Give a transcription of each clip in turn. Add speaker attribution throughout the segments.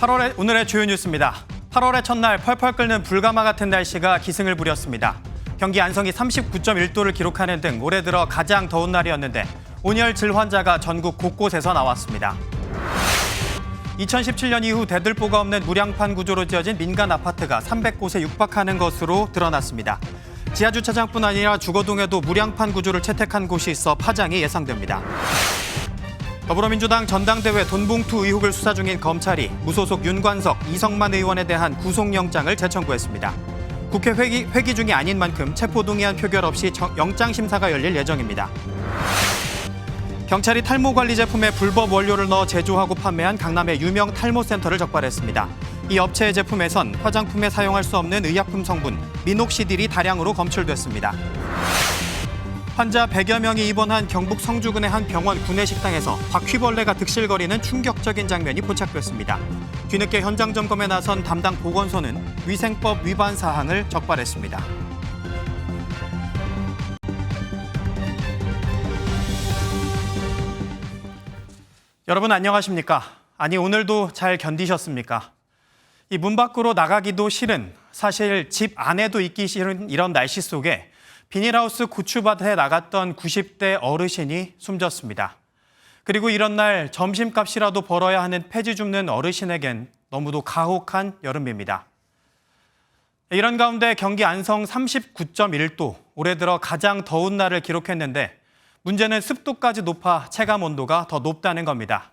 Speaker 1: 오늘의 주요 뉴스입니다. 8월의 첫날 펄펄 끓는 불가마 같은 날씨가 기승을 부렸습니다. 경기 안성이 39.1도를 기록하는 등 올해 들어 가장 더운 날이었는데 온열 질환자가 전국 곳곳에서 나왔습니다. 2017년 이후 대들보가 없는 무량판 구조로 지어진 민간 아파트가 300곳에 육박하는 것으로 드러났습니다. 지하주차장뿐 아니라 주거동에도 무량판 구조를 채택한 곳이 있어 파장이 예상됩니다. 더불어민주당 전당대회 돈봉투 의혹을 수사 중인 검찰이 무소속 윤관석, 이성만 의원에 대한 구속영장을 재청구했습니다. 국회 회기 중이 아닌 만큼 체포동의안 표결 없이 영장심사가 열릴 예정입니다. 경찰이 탈모관리 제품에 불법 원료를 넣어 제조하고 판매한 강남의 유명 탈모센터를 적발했습니다. 이 업체의 제품에선 화장품에 사용할 수 없는 의약품 성분 미녹시딜이 다량으로 검출됐습니다. 환자 100여 명이 입원한 경북 성주군의 한 병원 구내식당에서 바퀴벌레가 득실거리는 충격적인 장면이 포착됐습니다. 뒤늦게 현장 점검에 나선 담당 보건소는 위생법 위반 사항을 적발했습니다. 여러분 안녕하십니까? 아니 오늘도 잘 견디셨습니까? 이 문 밖으로 나가기도 싫은, 사실 집 안에도 있기 싫은 이런 날씨 속에 비닐하우스 고추밭에 나갔던 90대 어르신이 숨졌습니다. 그리고 이런 날 점심값이라도 벌어야 하는 폐지 줍는 어르신에겐 너무도 가혹한 여름입니다. 이런 가운데 경기 안성 39.1도, 올해 들어 가장 더운 날을 기록했는데 문제는 습도까지 높아 체감 온도가 더 높다는 겁니다.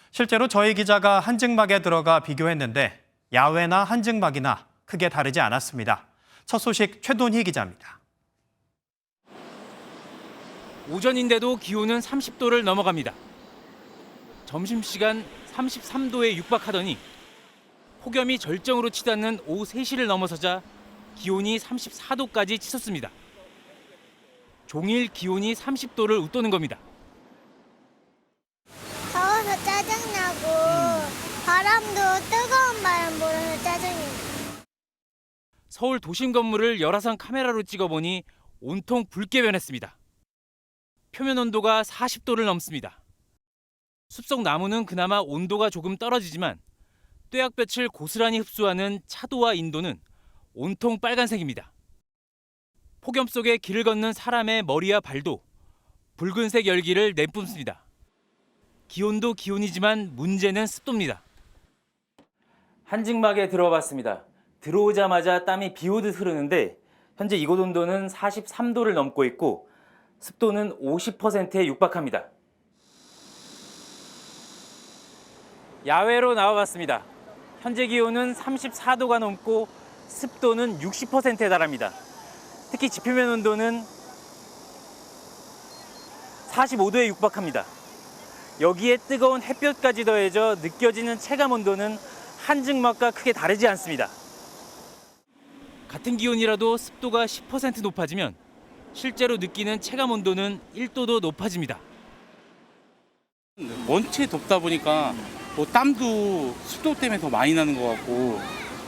Speaker 1: 실제로 저희 기자가 한증막에 들어가 비교했는데 야외나 한증막이나 크게 다르지 않았습니다. 첫 소식 최돈희 기자입니다.
Speaker 2: 오전인데도 기온은 30도를 넘어갑니다. 점심시간 33도에 육박하더니 폭염이 절정으로 치닫는 오후 3시를 넘어서자 기온이 34도까지 치솟습니다. 종일 기온이 30도를 웃도는 겁니다.
Speaker 3: 더워서 짜증나고 바람도 뜨거운 바람 불어서 짜증나요.
Speaker 2: 서울 도심 건물을 열화상 카메라로 찍어보니 온통 붉게 변했습니다. 표면 온도가 40도를 넘습니다. 숲속 나무는 그나마 온도가 조금 떨어지지만 뙤약볕을 고스란히 흡수하는 차도와 인도는 온통 빨간색입니다. 폭염 속에 길을 걷는 사람의 머리와 발도 붉은색 열기를 내뿜습니다. 기온도 기온이지만 문제는 습도입니다. 한증막에 들어봤습니다. 들어오자마자 땀이 비 오듯 흐르는데 현재 이곳 온도는 43도를 넘고 있고 습도는 50%에 육박합니다. 야외로 나와봤습니다. 현재 기온은 34도가 넘고 습도는 60%에 달합니다. 특히 지표면 온도는 45도에 육박합니다. 여기에 뜨거운 햇볕까지 더해져 느껴지는 체감 온도는 한증막과 크게 다르지 않습니다. 같은 기온이라도 습도가 10% 높아지면 실제로 느끼는 체감 온도는 1도도 높아집니다.
Speaker 4: 원체 덥다 보니까 뭐 땀도 습도 때문에 더 많이 나는 것 같고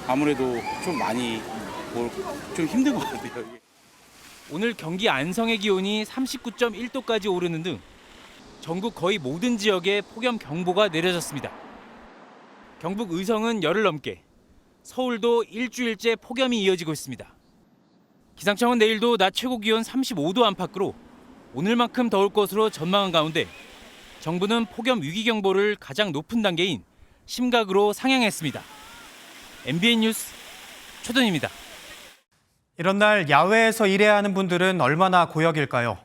Speaker 4: 아무래도 좀 많이 좀 힘든 것 같아요.
Speaker 2: 오늘 경기 안성의 기온이 39.1도까지 오르는 등 전국 거의 모든 지역에 폭염 경보가 내려졌습니다. 경북 의성은 열흘 넘게, 서울도 일주일째 폭염이 이어지고 있습니다. 기상청은 내일도 낮 최고 기온 35도 안팎으로 오늘만큼 더울 것으로 전망한 가운데 정부는 폭염 위기경보를 가장 높은 단계인 심각으로 상향했습니다. MBN 뉴스 최돈입니다.
Speaker 1: 이런 날 야외에서 일해야 하는 분들은 얼마나 고역일까요?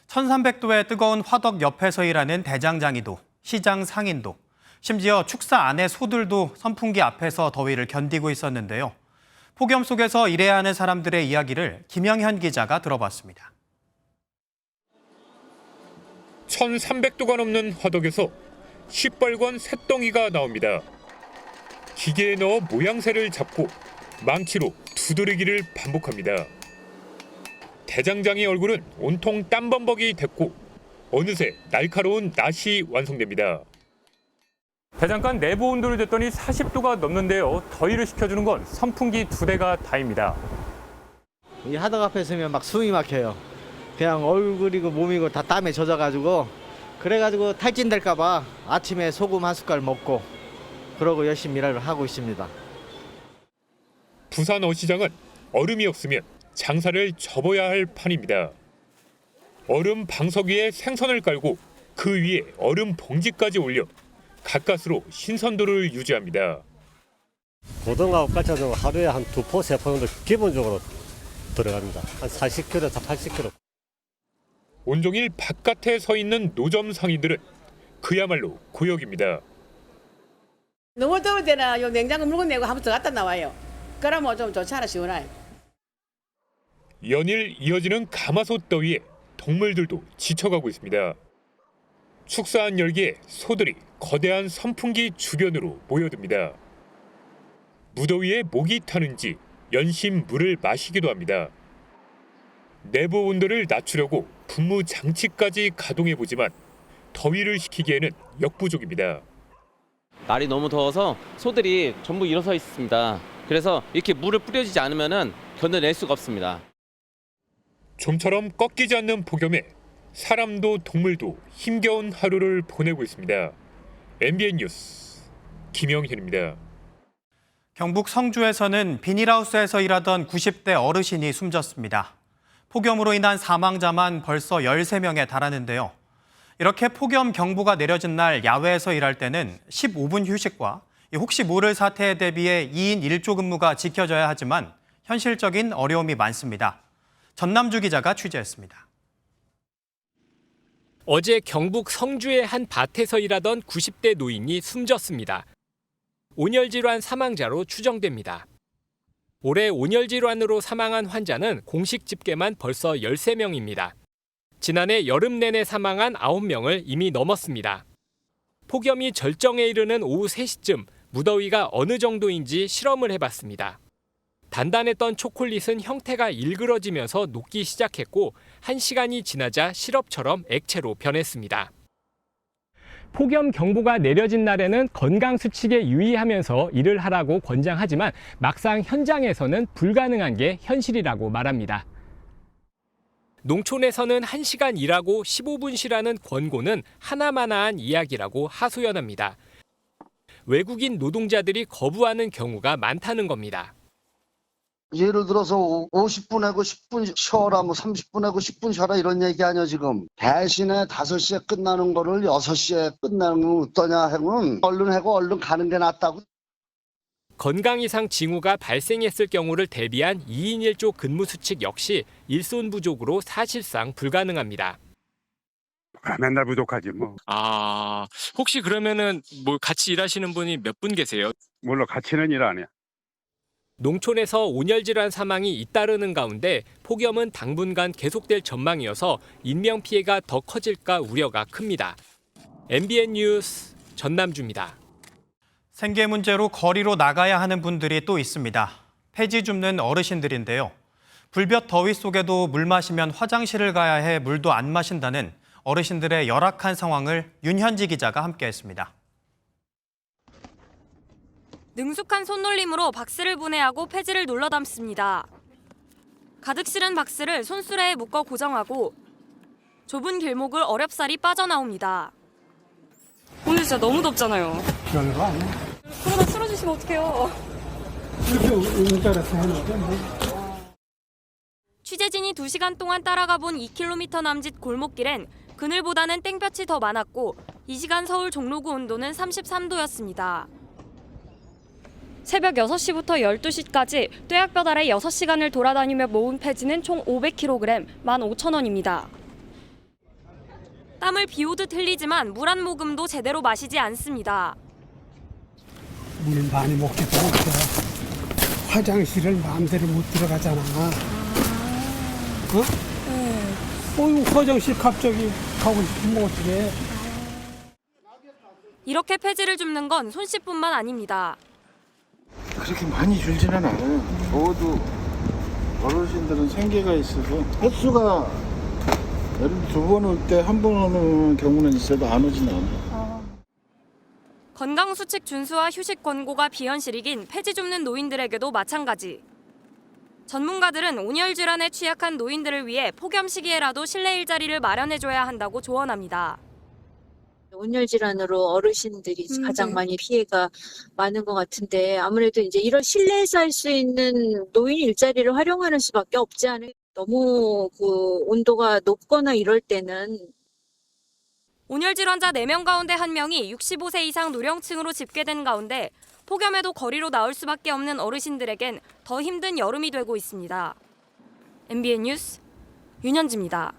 Speaker 1: 1300도의 뜨거운 화덕 옆에서 일하는 대장장이도, 시장 상인도, 심지어 축사 안의 소들도 선풍기 앞에서 더위를 견디고 있었는데요. 폭염 속에서 일해야 하는 사람들의 이야기를 김영현 기자가 들어봤습니다.
Speaker 5: 1300도가 넘는 화덕에서 시뻘건 쇳덩이가 나옵니다. 기계에 넣어 모양새를 잡고 망치로 두드리기를 반복합니다. 대장장이 얼굴은 온통 땀범벅이 됐고 어느새 날카로운 낫이 완성됩니다. 대장간 내부 온도를 쟀더니 40도가 넘는데요. 더위를 식혀주는 건 선풍기 2대가 다입니다.
Speaker 6: 이 하덕 앞에 서면 막 숨이 막혀요. 그냥 얼굴이고 몸이고 다 땀에 젖어가지고 그래가지고 탈진될까봐 아침에 소금 한 숟갈 먹고 그러고 열심히 일을 하고 있습니다.
Speaker 5: 부산 어시장은 얼음이 없으면 장사를 접어야 할 판입니다. 얼음 방석 위에 생선을 깔고 그 위에 얼음 봉지까지 올려 가까스로 신선도를 유지합니다.
Speaker 7: 고등하고 까쳐도 하루에 한 2포, 3포 정도 기본적으로 들어갑니다. 한 40kg에서 80kg.
Speaker 5: 온종일 바깥에 서 있는 노점 상인들은 그야말로 고역입니다.
Speaker 8: 너무 더울 때는 요 냉장고 물건 내고 한번 더 갖다 나와요. 그러면 좀 좋잖아, 시원하게.
Speaker 5: 연일 이어지는 가마솥 더위에 동물들도 지쳐가고 있습니다. 축사한 열기에 소들이 거대한 선풍기 주변으로 모여듭니다. 무더위에 목이 타는지 연신 물을 마시기도 합니다. 내부 온도를 낮추려고 분무 장치까지 가동해보지만 더위를 식히기에는 역부족입니다.
Speaker 9: 날이 너무 더워서 소들이 전부 일어서 있습니다. 그래서 이렇게 물을 뿌려주지 않으면 견뎌낼 수가 없습니다.
Speaker 5: 좀처럼 꺾이지 않는 폭염에 사람도 동물도 힘겨운 하루를 보내고 있습니다. MBN 뉴스 김영현입니다.
Speaker 1: 경북 성주에서는 비닐하우스에서 일하던 90대 어르신이 숨졌습니다. 폭염으로 인한 사망자만 벌써 13명에 달하는데요. 이렇게 폭염 경보가 내려진 날 야외에서 일할 때는 15분 휴식과 혹시 모를 사태에 대비해 2인 1조 근무가 지켜져야 하지만 현실적인 어려움이 많습니다. 전남주 기자가 취재했습니다.
Speaker 10: 어제 경북 성주의 한 밭에서 일하던 90대 노인이 숨졌습니다. 온열질환 사망자로 추정됩니다. 올해 온열질환으로 사망한 환자는 공식 집계만 벌써 13명입니다. 지난해 여름 내내 사망한 9명을 이미 넘었습니다. 폭염이 절정에 이르는 오후 3시쯤 무더위가 어느 정도인지 실험을 해봤습니다. 단단했던 초콜릿은 형태가 일그러지면서 녹기 시작했고 1시간이 지나자 시럽처럼 액체로 변했습니다. 폭염 경보가 내려진 날에는 건강 수칙에 유의하면서 일을 하라고 권장하지만 막상 현장에서는 불가능한 게 현실이라고 말합니다. 농촌에서는 1시간 일하고 15분 쉬라는 권고는 하나마나한 이야기라고 하소연합니다. 외국인 노동자들이 거부하는 경우가 많다는 겁니다.
Speaker 11: 예를 들어서 50분 하고 10분 쉬어라, 뭐 30분 하고 10분 쉬어라 이런 얘기 아니야 지금. 대신에 5시에 끝나는 거를 6시에 끝나는 건 어떠냐 하면 얼른 하고 얼른 가는 게 낫다고.
Speaker 10: 건강 이상 징후가 발생했을 경우를 대비한 2인 1조 근무 수칙 역시 일손 부족으로 사실상 불가능합니다.
Speaker 12: 맨날 부족하지 뭐.
Speaker 10: 혹시 그러면은 뭐 같이 일하시는 분이 몇 분 계세요?
Speaker 12: 물론 같이는 일 안 해.
Speaker 10: 농촌에서 온열질환 사망이 잇따르는 가운데 폭염은 당분간 계속될 전망이어서 인명피해가 더 커질까 우려가 큽니다. MBN 뉴스 전남주입니다.
Speaker 1: 생계 문제로 거리로 나가야 하는 분들이 또 있습니다. 폐지 줍는 어르신들인데요. 불볕 더위 속에도 물 마시면 화장실을 가야 해 물도 안 마신다는 어르신들의 열악한 상황을 윤현지 기자가 함께했습니다.
Speaker 13: 능숙한 손놀림으로 박스를 분해하고 폐지를 눌러 담습니다. 가득 실은 박스를 손수레에 묶어 고정하고 좁은 길목을 어렵사리 빠져나옵니다. 오늘 진짜 너무 덥잖아요.
Speaker 14: 별거 아니야.
Speaker 13: 그러다 쓰러지시면 어떡해요.
Speaker 14: 이렇게 의자라서 했는데 뭐.
Speaker 13: 취재진이 2시간 동안 따라가 본 2km 남짓 골목길엔 그늘보다는 땡볕이 더 많았고 이 시간 서울 종로구 온도는 33도였습니다. 새벽 6시부터 12시까지 뙤약볕 아래 6시간을 돌아다니며 모은 폐지는 총 500kg, 15,000원입니다. 땀을 비오듯 흘리지만 물 한 모금도 제대로 마시지 않습니다.
Speaker 14: 물 많이 먹게 되면 화장실을 마음대로 못 들어가잖아. 화장실 갑자기 가고 싶으면 어떡해.
Speaker 13: 이렇게 폐지를 줍는 건 손 씻뿐만 아닙니다.
Speaker 15: 그렇게 많이 줄지는 않아요. 더워도 어르신들은 생계가 있어서 횟수가 여름 2번 올 때 1번 오는 경우는 있어도 안 오진 않아요.
Speaker 13: 건강수칙 준수와 휴식 권고가 비현실이긴 폐지 줍는 노인들에게도 마찬가지. 전문가들은 온열 질환에 취약한 노인들을 위해 폭염 시기에라도 실내 일자리를 마련해줘야 한다고 조언합니다.
Speaker 16: 온열 질환으로 어르신들이 가장 많이 피해가 많은 것 같은데 아무래도 이제 이런 실내에서 할 수 있는 노인 일자리를 활용하는 수밖에 없지 않을까. 너무 그 온도가 높거나 이럴 때는
Speaker 13: 온열 질환자 4명 가운데 1명이 65세 이상 노령층으로 집계된 가운데 폭염에도 거리로 나올 수밖에 없는 어르신들에겐 더 힘든 여름이 되고 있습니다. MBN 뉴스 윤현지입니다.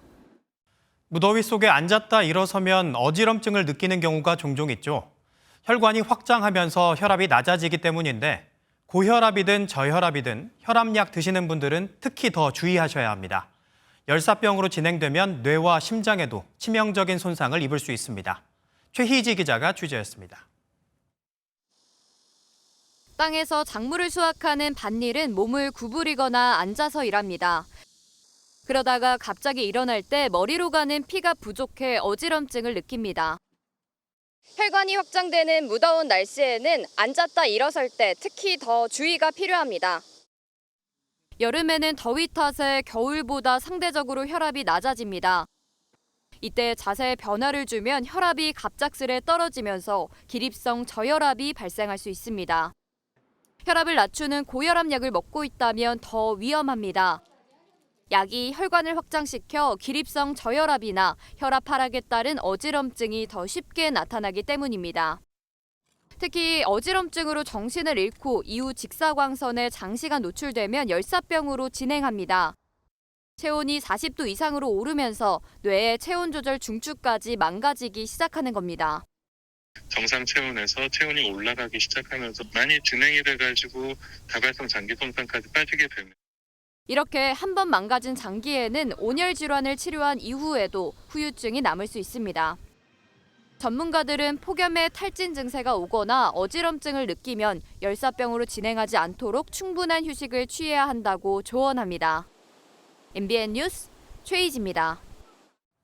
Speaker 1: 무더위 속에 앉았다 일어서면 어지럼증을 느끼는 경우가 종종 있죠. 혈관이 확장하면서 혈압이 낮아지기 때문인데 고혈압이든 저혈압이든 혈압약 드시는 분들은 특히 더 주의하셔야 합니다. 열사병으로 진행되면 뇌와 심장에도 치명적인 손상을 입을 수 있습니다. 최희지 기자가 취재했습니다.
Speaker 17: 땅에서 작물을 수확하는 밭일은 몸을 구부리거나 앉아서 일합니다. 그러다가 갑자기 일어날 때 머리로 가는 피가 부족해 어지럼증을 느낍니다. 혈관이 확장되는 무더운 날씨에는 앉았다 일어설 때 특히 더 주의가 필요합니다. 여름에는 더위 탓에 겨울보다 상대적으로 혈압이 낮아집니다. 이때 자세에 변화를 주면 혈압이 갑작스레 떨어지면서 기립성 저혈압이 발생할 수 있습니다. 혈압을 낮추는 고혈압약을 먹고 있다면 더 위험합니다. 약이 혈관을 확장시켜 기립성 저혈압이나 혈압 하락에 따른 어지럼증이 더 쉽게 나타나기 때문입니다. 특히 어지럼증으로 정신을 잃고 이후 직사광선에 장시간 노출되면 열사병으로 진행합니다. 체온이 40도 이상으로 오르면서 뇌의 체온 조절 중추까지 망가지기 시작하는 겁니다.
Speaker 18: 정상 체온에서 체온이 올라가기 시작하면서 많이 진행이 돼가지고 다발성 장기 손상까지 빠지게 됩니다.
Speaker 17: 이렇게 한 번 망가진 장기에는 온열 질환을 치료한 이후에도 후유증이 남을 수 있습니다. 전문가들은 폭염에 탈진 증세가 오거나 어지럼증을 느끼면 열사병으로 진행하지 않도록 충분한 휴식을 취해야 한다고 조언합니다. MBN 뉴스 최희지입니다.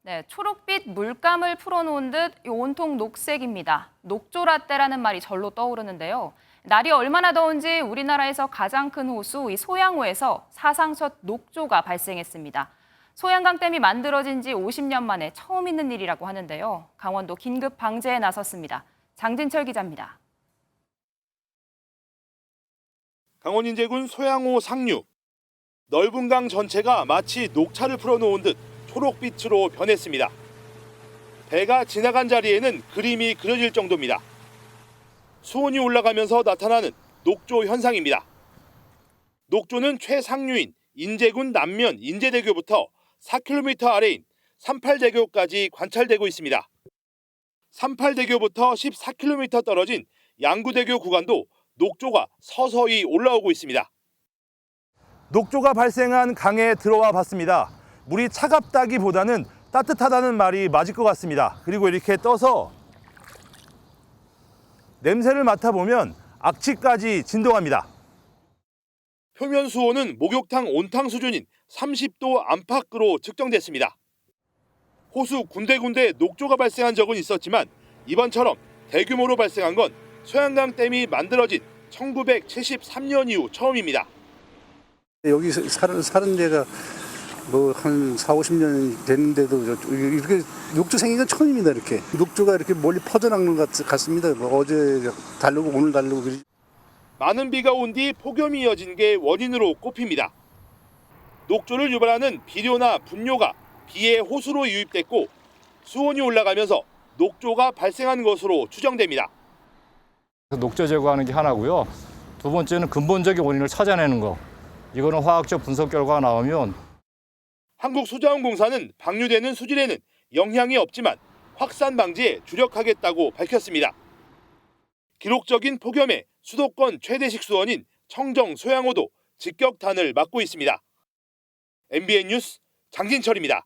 Speaker 19: 네, 초록빛 물감을 풀어놓은 듯 온통 녹색입니다. 녹조라떼라는 말이 절로 떠오르는데요. 날이 얼마나 더운지 우리나라에서 가장 큰 호수 이 소양호에서 사상 첫 녹조가 발생했습니다. 소양강댐이 만들어진 지 50년 만에 처음 있는 일이라고 하는데요. 강원도 긴급 방제에 나섰습니다. 장진철 기자입니다.
Speaker 20: 강원 인제군 소양호 상류. 넓은 강 전체가 마치 녹차를 풀어놓은 듯 초록빛으로 변했습니다. 배가 지나간 자리에는 그림이 그려질 정도입니다. 수온이 올라가면서 나타나는 녹조 현상입니다. 녹조는 최상류인 인제군 남면 인제대교부터 4km 아래인 38대교까지 관찰되고 있습니다. 38대교부터 14km 떨어진 양구대교 구간도 녹조가 서서히 올라오고 있습니다. 녹조가 발생한 강에 들어와 봤습니다. 물이 차갑다기보다는 따뜻하다는 말이 맞을 것 같습니다. 그리고 이렇게 떠서 냄새를 맡아보면 악취까지 진동합니다. 표면 수온은 목욕탕 온탕 수준인 30도 안팎으로 측정됐습니다. 호수 군데군데 녹조가 발생한 적은 있었지만 이번처럼 대규모로 발생한 건 소양강댐이 만들어진 1973년 이후 처음입니다.
Speaker 15: 여기 사는 데가 뭐 한 4, 50년 됐는데도 이렇게 녹조 생긴 건 처음입니다. 이렇게 녹조가 이렇게 멀리 퍼져나가는 것 같습니다. 뭐 어제 다르고 오늘 다르고.
Speaker 20: 많은 비가 온 뒤 폭염이 이어진 게 원인으로 꼽힙니다. 녹조를 유발하는 비료나 분뇨가 비의 호수로 유입됐고 수온이 올라가면서 녹조가 발생한 것으로 추정됩니다.
Speaker 21: 녹조 제거하는 게 하나고요. 두 번째는 근본적인 원인을 찾아내는 거. 이거는 화학적 분석 결과가 나오면
Speaker 20: 한국수자원공사는 방류되는 수질에는 영향이 없지만 확산 방지에 주력하겠다고 밝혔습니다. 기록적인 폭염에 수도권 최대 식수원인 청정 소양호도 직격탄을 맞고 있습니다. MBN 뉴스 장진철입니다.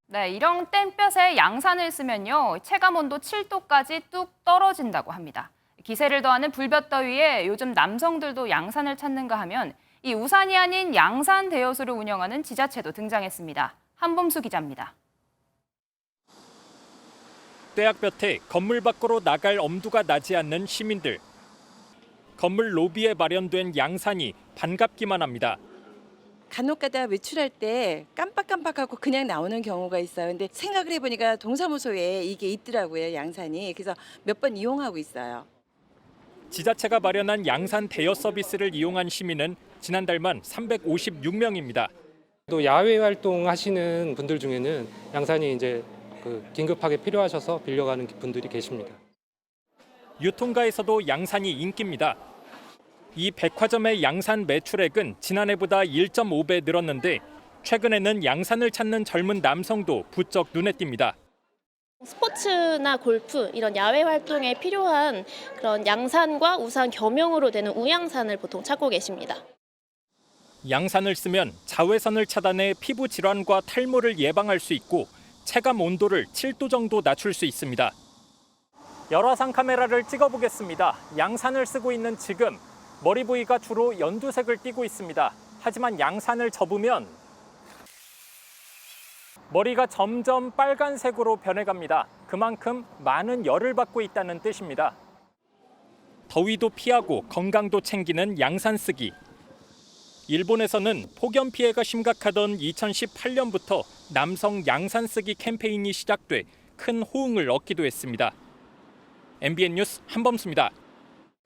Speaker 19: 네, 이런 땡볕에 양산을 쓰면요. 체감온도 7도까지 뚝 떨어진다고 합니다. 기세를 더하는 불볕더위에 요즘 남성들도 양산을 찾는가 하면 이 우산이 아닌 양산 대여소를 운영하는 지자체도 등장했습니다. 한범수 기자입니다.
Speaker 10: 떼약볕에 건물 밖으로 나갈 엄두가 나지 않는 시민들. 건물 로비에 마련된 양산이 반갑기만 합니다.
Speaker 3: 간혹가다 외출할 때 깜빡깜빡하고 그냥 나오는 경우가 있어요. 근데 생각을 해보니까 동사무소에 이게 있더라고요, 양산이. 그래서 몇 번 이용하고 있어요.
Speaker 10: 지자체가 마련한 양산 대여 서비스를 이용한 시민은 지난달만 356명입니다.
Speaker 22: 또 야외 활동하시는 분들 중에는 양산이 이제 긴급하게 필요하셔서 빌려가는 분들이 계십니다.
Speaker 10: 유통가에서도 양산이 인기입니다. 이 백화점의 양산 매출액은 지난해보다 1.5배 늘었는데 최근에는 양산을 찾는 젊은 남성도 부쩍 눈에 띕니다.
Speaker 23: 스포츠나 골프 이런 야외 활동에 필요한 그런 양산과 우산 겸용으로 되는 우양산을 보통 찾고 계십니다.
Speaker 10: 양산을 쓰면 자외선을 차단해 피부 질환과 탈모를 예방할 수 있고 체감 온도를 7도 정도 낮출 수 있습니다. 열화상 카메라를 찍어보겠습니다. 양산을 쓰고 있는 지금 머리 부위가 주로 연두색을 띠고 있습니다. 하지만 양산을 접으면 머리가 점점 빨간색으로 변해갑니다. 그만큼 많은 열을 받고 있다는 뜻입니다. 더위도 피하고 건강도 챙기는 양산 쓰기. 일본에서는 폭염 피해가 심각하던 2018년부터 남성 양산 쓰기 캠페인이 시작돼 큰 호응을 얻기도 했습니다. MBN 뉴스 한범수입니다.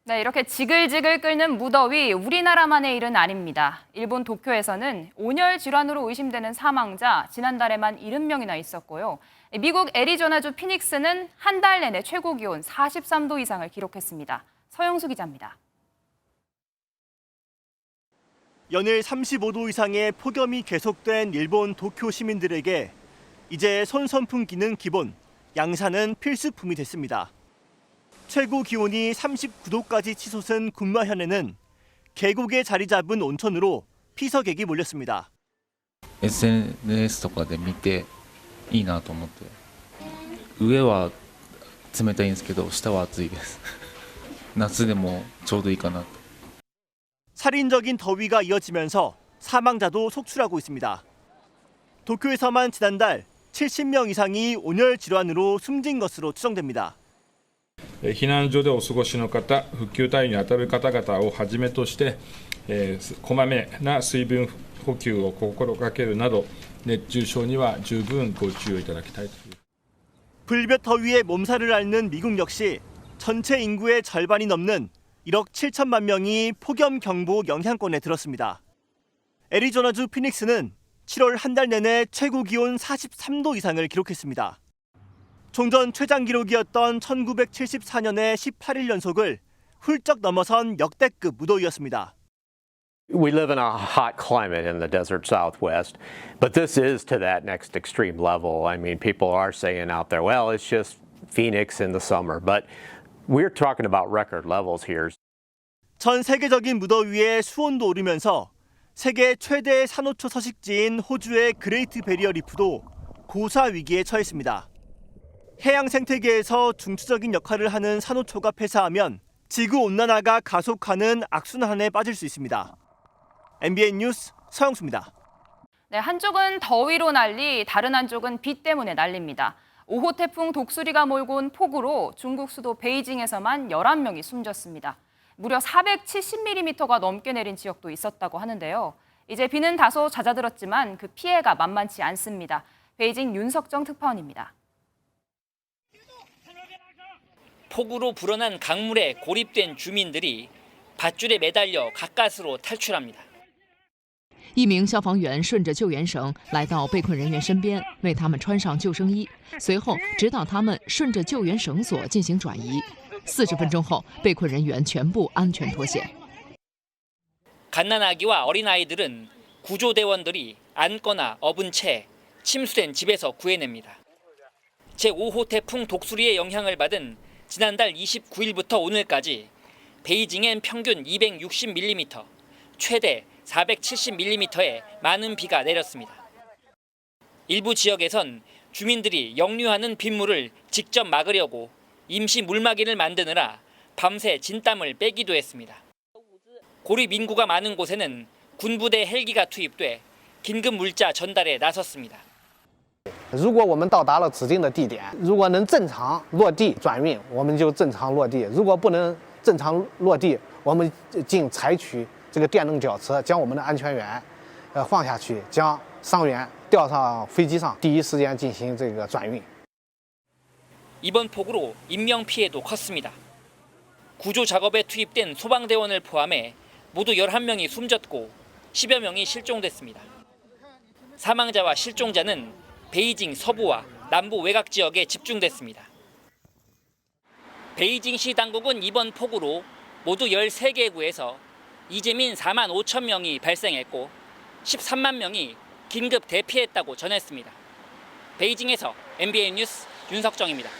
Speaker 19: 네, 이렇게 지글지글 끓는 무더위 우리나라만의 일은 아닙니다. 일본 도쿄에서는 온열 질환으로 의심되는 사망자 지난달에만 70명이나 있었고요. 미국 애리조나주 피닉스는 한 달 내내 최고 기온 43도 이상을 기록했습니다. 서영수 기자입니다.
Speaker 24: 연일 35도 이상의 폭염이 계속된 일본 도쿄 시민들에게 이제 손선풍기는 기본, 양산은 필수품이 됐습니다. 최고 기온이 39도까지 치솟은 군마현에는 계곡에 자리 잡은 온천으로 피서객이 몰렸습니다.
Speaker 25: SNS とかで見ていいなと思って、上は冷たいんですけど下は暑いです。夏でもちょうどいいかなと。
Speaker 24: 살인적인 더위가 이어지면서 사망자도 속출하고 있습니다. 도쿄에서만 지난달 70명 이상이 온열 질환으로 숨진 것으로 추정됩니다.
Speaker 26: 避難所でお過ごしの方、復旧対応に当たる方々をはじめとして、こまめな水分補給を心がけるなど、熱中症には十分ご注意をいただきたいという。
Speaker 24: 불볕 더위에 몸살을 앓는 미국 역시 전체 인구의 절반이 넘는 1억 7천만 명이 폭염 경보 영향권에 들었습니다. 애리조나주 피닉스는 7월 한 달 내내 최고 기온 43도 이상을 기록했습니다. 종전 최장 기록이었던 1974년의 18일 연속을 훌쩍 넘어선 역대급 무더위였습니다.
Speaker 27: We live in a hot climate in the desert Southwest, but this is to that next extreme level. I mean, people are saying out there, well, it's just Phoenix in the summer, but we're talking about record levels here.
Speaker 24: 전 세계적인 무더위에 수온도 오르면서 세계 최대 산호초 서식지인 호주의 그레이트 베리어 리프도 고사 위기에 처했습니다. 해양 생태계에서 중추적인 역할을 하는 산호초가 폐사하면 지구 온난화가 가속하는 악순환에 빠질 수 있습니다. MBN 뉴스 서영수입니다.
Speaker 19: 네, 한쪽은 더위로 난리, 다른 한쪽은 비 때문에 난립니다. 5호 태풍 독수리가 몰고 온 폭우로 중국 수도 베이징에서만 11명이 숨졌습니다. 무려 470mm가 넘게 내린 지역도 있었다고 하는데요. 이제 비는 다소 잦아들었지만 그 피해가 만만치 않습니다. 베이징 윤석정 특파원입니다.
Speaker 28: 폭우로 불어난 강물에 고립된 주민들이 밧줄에 매달려 가까스로 탈출합니다.
Speaker 29: 一名消防员顺着救援绳来到被困人员身边，为他们穿上救生衣，随后指导他们顺着救援绳索进行转移。40分钟后，被困人员全部安全脱险。
Speaker 28: 갓난아기와 어린아이들은 구조대원들이 안거나 업은 채 침수된 집에서 구해냅니다. 제5호 태풍 독수리의 영향을 받은 지난달 29일부터 오늘까지 베이징엔 평균 260mm, 최대 470mm의 많은 비가 내렸습니다. 일부 지역에선 주민들이 역류하는 빗물을 직접 막으려고 임시 물막이를 만드느라 밤새 진땀을 빼기도 했습니다. 고립 인구가 많은 곳에는 군부대 헬기가 투입돼 긴급 물자 전달에 나섰습니다.
Speaker 6: 如果我们到达了指定的地点，如果能正常落地转运，我们就正常落地；如果不能正常落地，我们尽采取这个电动吊车，将我们的安全员放下去，将伤员调上飞机上，第一时间进行这个转运。
Speaker 28: 이번 폭우로 인명 피해도 컸습니다. 구조 작업에 투입된 소방대원을 포함해 모두 11명이 숨졌고 10여 명이 실종됐습니다. 사망자와 실종자는 베이징 서부와 남부 외곽 지역에 집중됐습니다. 베이징시 당국은 이번 폭우로 모두 13개 구에서 이재민 4만 5천 명이 발생했고 13만 명이 긴급 대피했다고 전했습니다. 베이징에서 MBN 뉴스 윤석정입니다.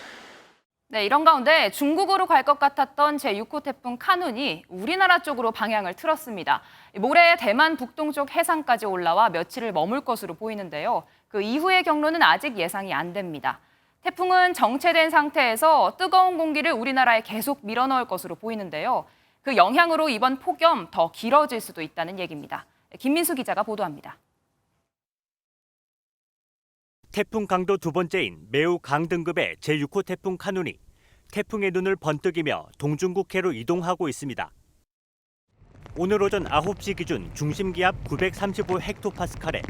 Speaker 19: 네, 이런 가운데 중국으로 갈 것 같았던 제6호 태풍 카눈이 우리나라 쪽으로 방향을 틀었습니다. 모레 대만 북동쪽 해상까지 올라와 며칠을 머물 것으로 보이는데요. 그 이후의 경로는 아직 예상이 안 됩니다. 태풍은 정체된 상태에서 뜨거운 공기를 우리나라에 계속 밀어넣을 것으로 보이는데요. 그 영향으로 이번 폭염 더 길어질 수도 있다는 얘기입니다. 김민수 기자가 보도합니다.
Speaker 24: 태풍 강도 두 번째인 매우 강등급의 제6호 태풍 카눈이 태풍의 눈을 번뜩이며 동중국해로 이동하고 있습니다. 오늘 오전 9시 기준 중심 기압 935헥토파스칼에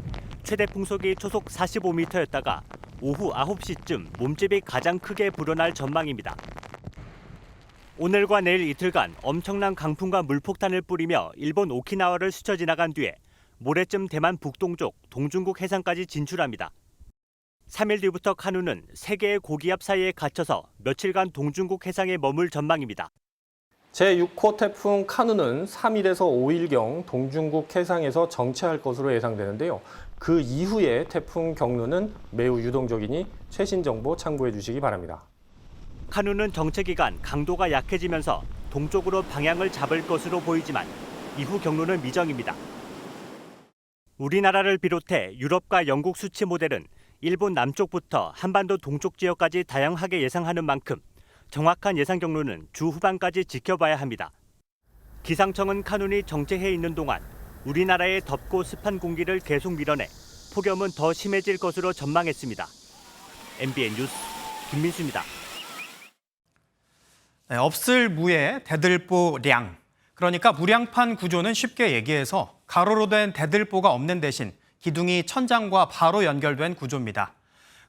Speaker 24: 최대 풍속이 초속 45m였다가 오후 9시쯤 몸집이 가장 크게 불어날 전망입니다. 오늘과 내일 이틀간 엄청난 강풍과 물폭탄을 뿌리며 일본 오키나와를 스쳐 지나간 뒤에 모레쯤 대만 북동쪽 동중국 해상까지 진출합니다. 3일 뒤부터 카눈은 3개의 고기압 사이에 갇혀서 며칠간 동중국 해상에 머물 전망입니다.
Speaker 2: 제6호 태풍 카눈은 3일에서 5일경 동중국 해상에서 정체할 것으로 예상되는데요. 그 이후의 태풍 경로는 매우 유동적이니 최신 정보 참고해 주시기 바랍니다.
Speaker 24: 카눈은 정체 기간 강도가 약해지면서 동쪽으로 방향을 잡을 것으로 보이지만 이후 경로는 미정입니다. 우리나라를 비롯해 유럽과 영국 수치 모델은 일본 남쪽부터 한반도 동쪽 지역까지 다양하게 예상하는 만큼 정확한 예상 경로는 주 후반까지 지켜봐야 합니다. 기상청은 카눈이 정체해 있는 동안 우리나라의 덥고 습한 공기를 계속 밀어내 폭염은 더 심해질 것으로 전망했습니다. MBN 뉴스 김민수입니다.
Speaker 1: 네, 없을 무의 대들보량. 그러니까 무량판 구조는 쉽게 얘기해서 가로로 된 대들보가 없는 대신 기둥이 천장과 바로 연결된 구조입니다.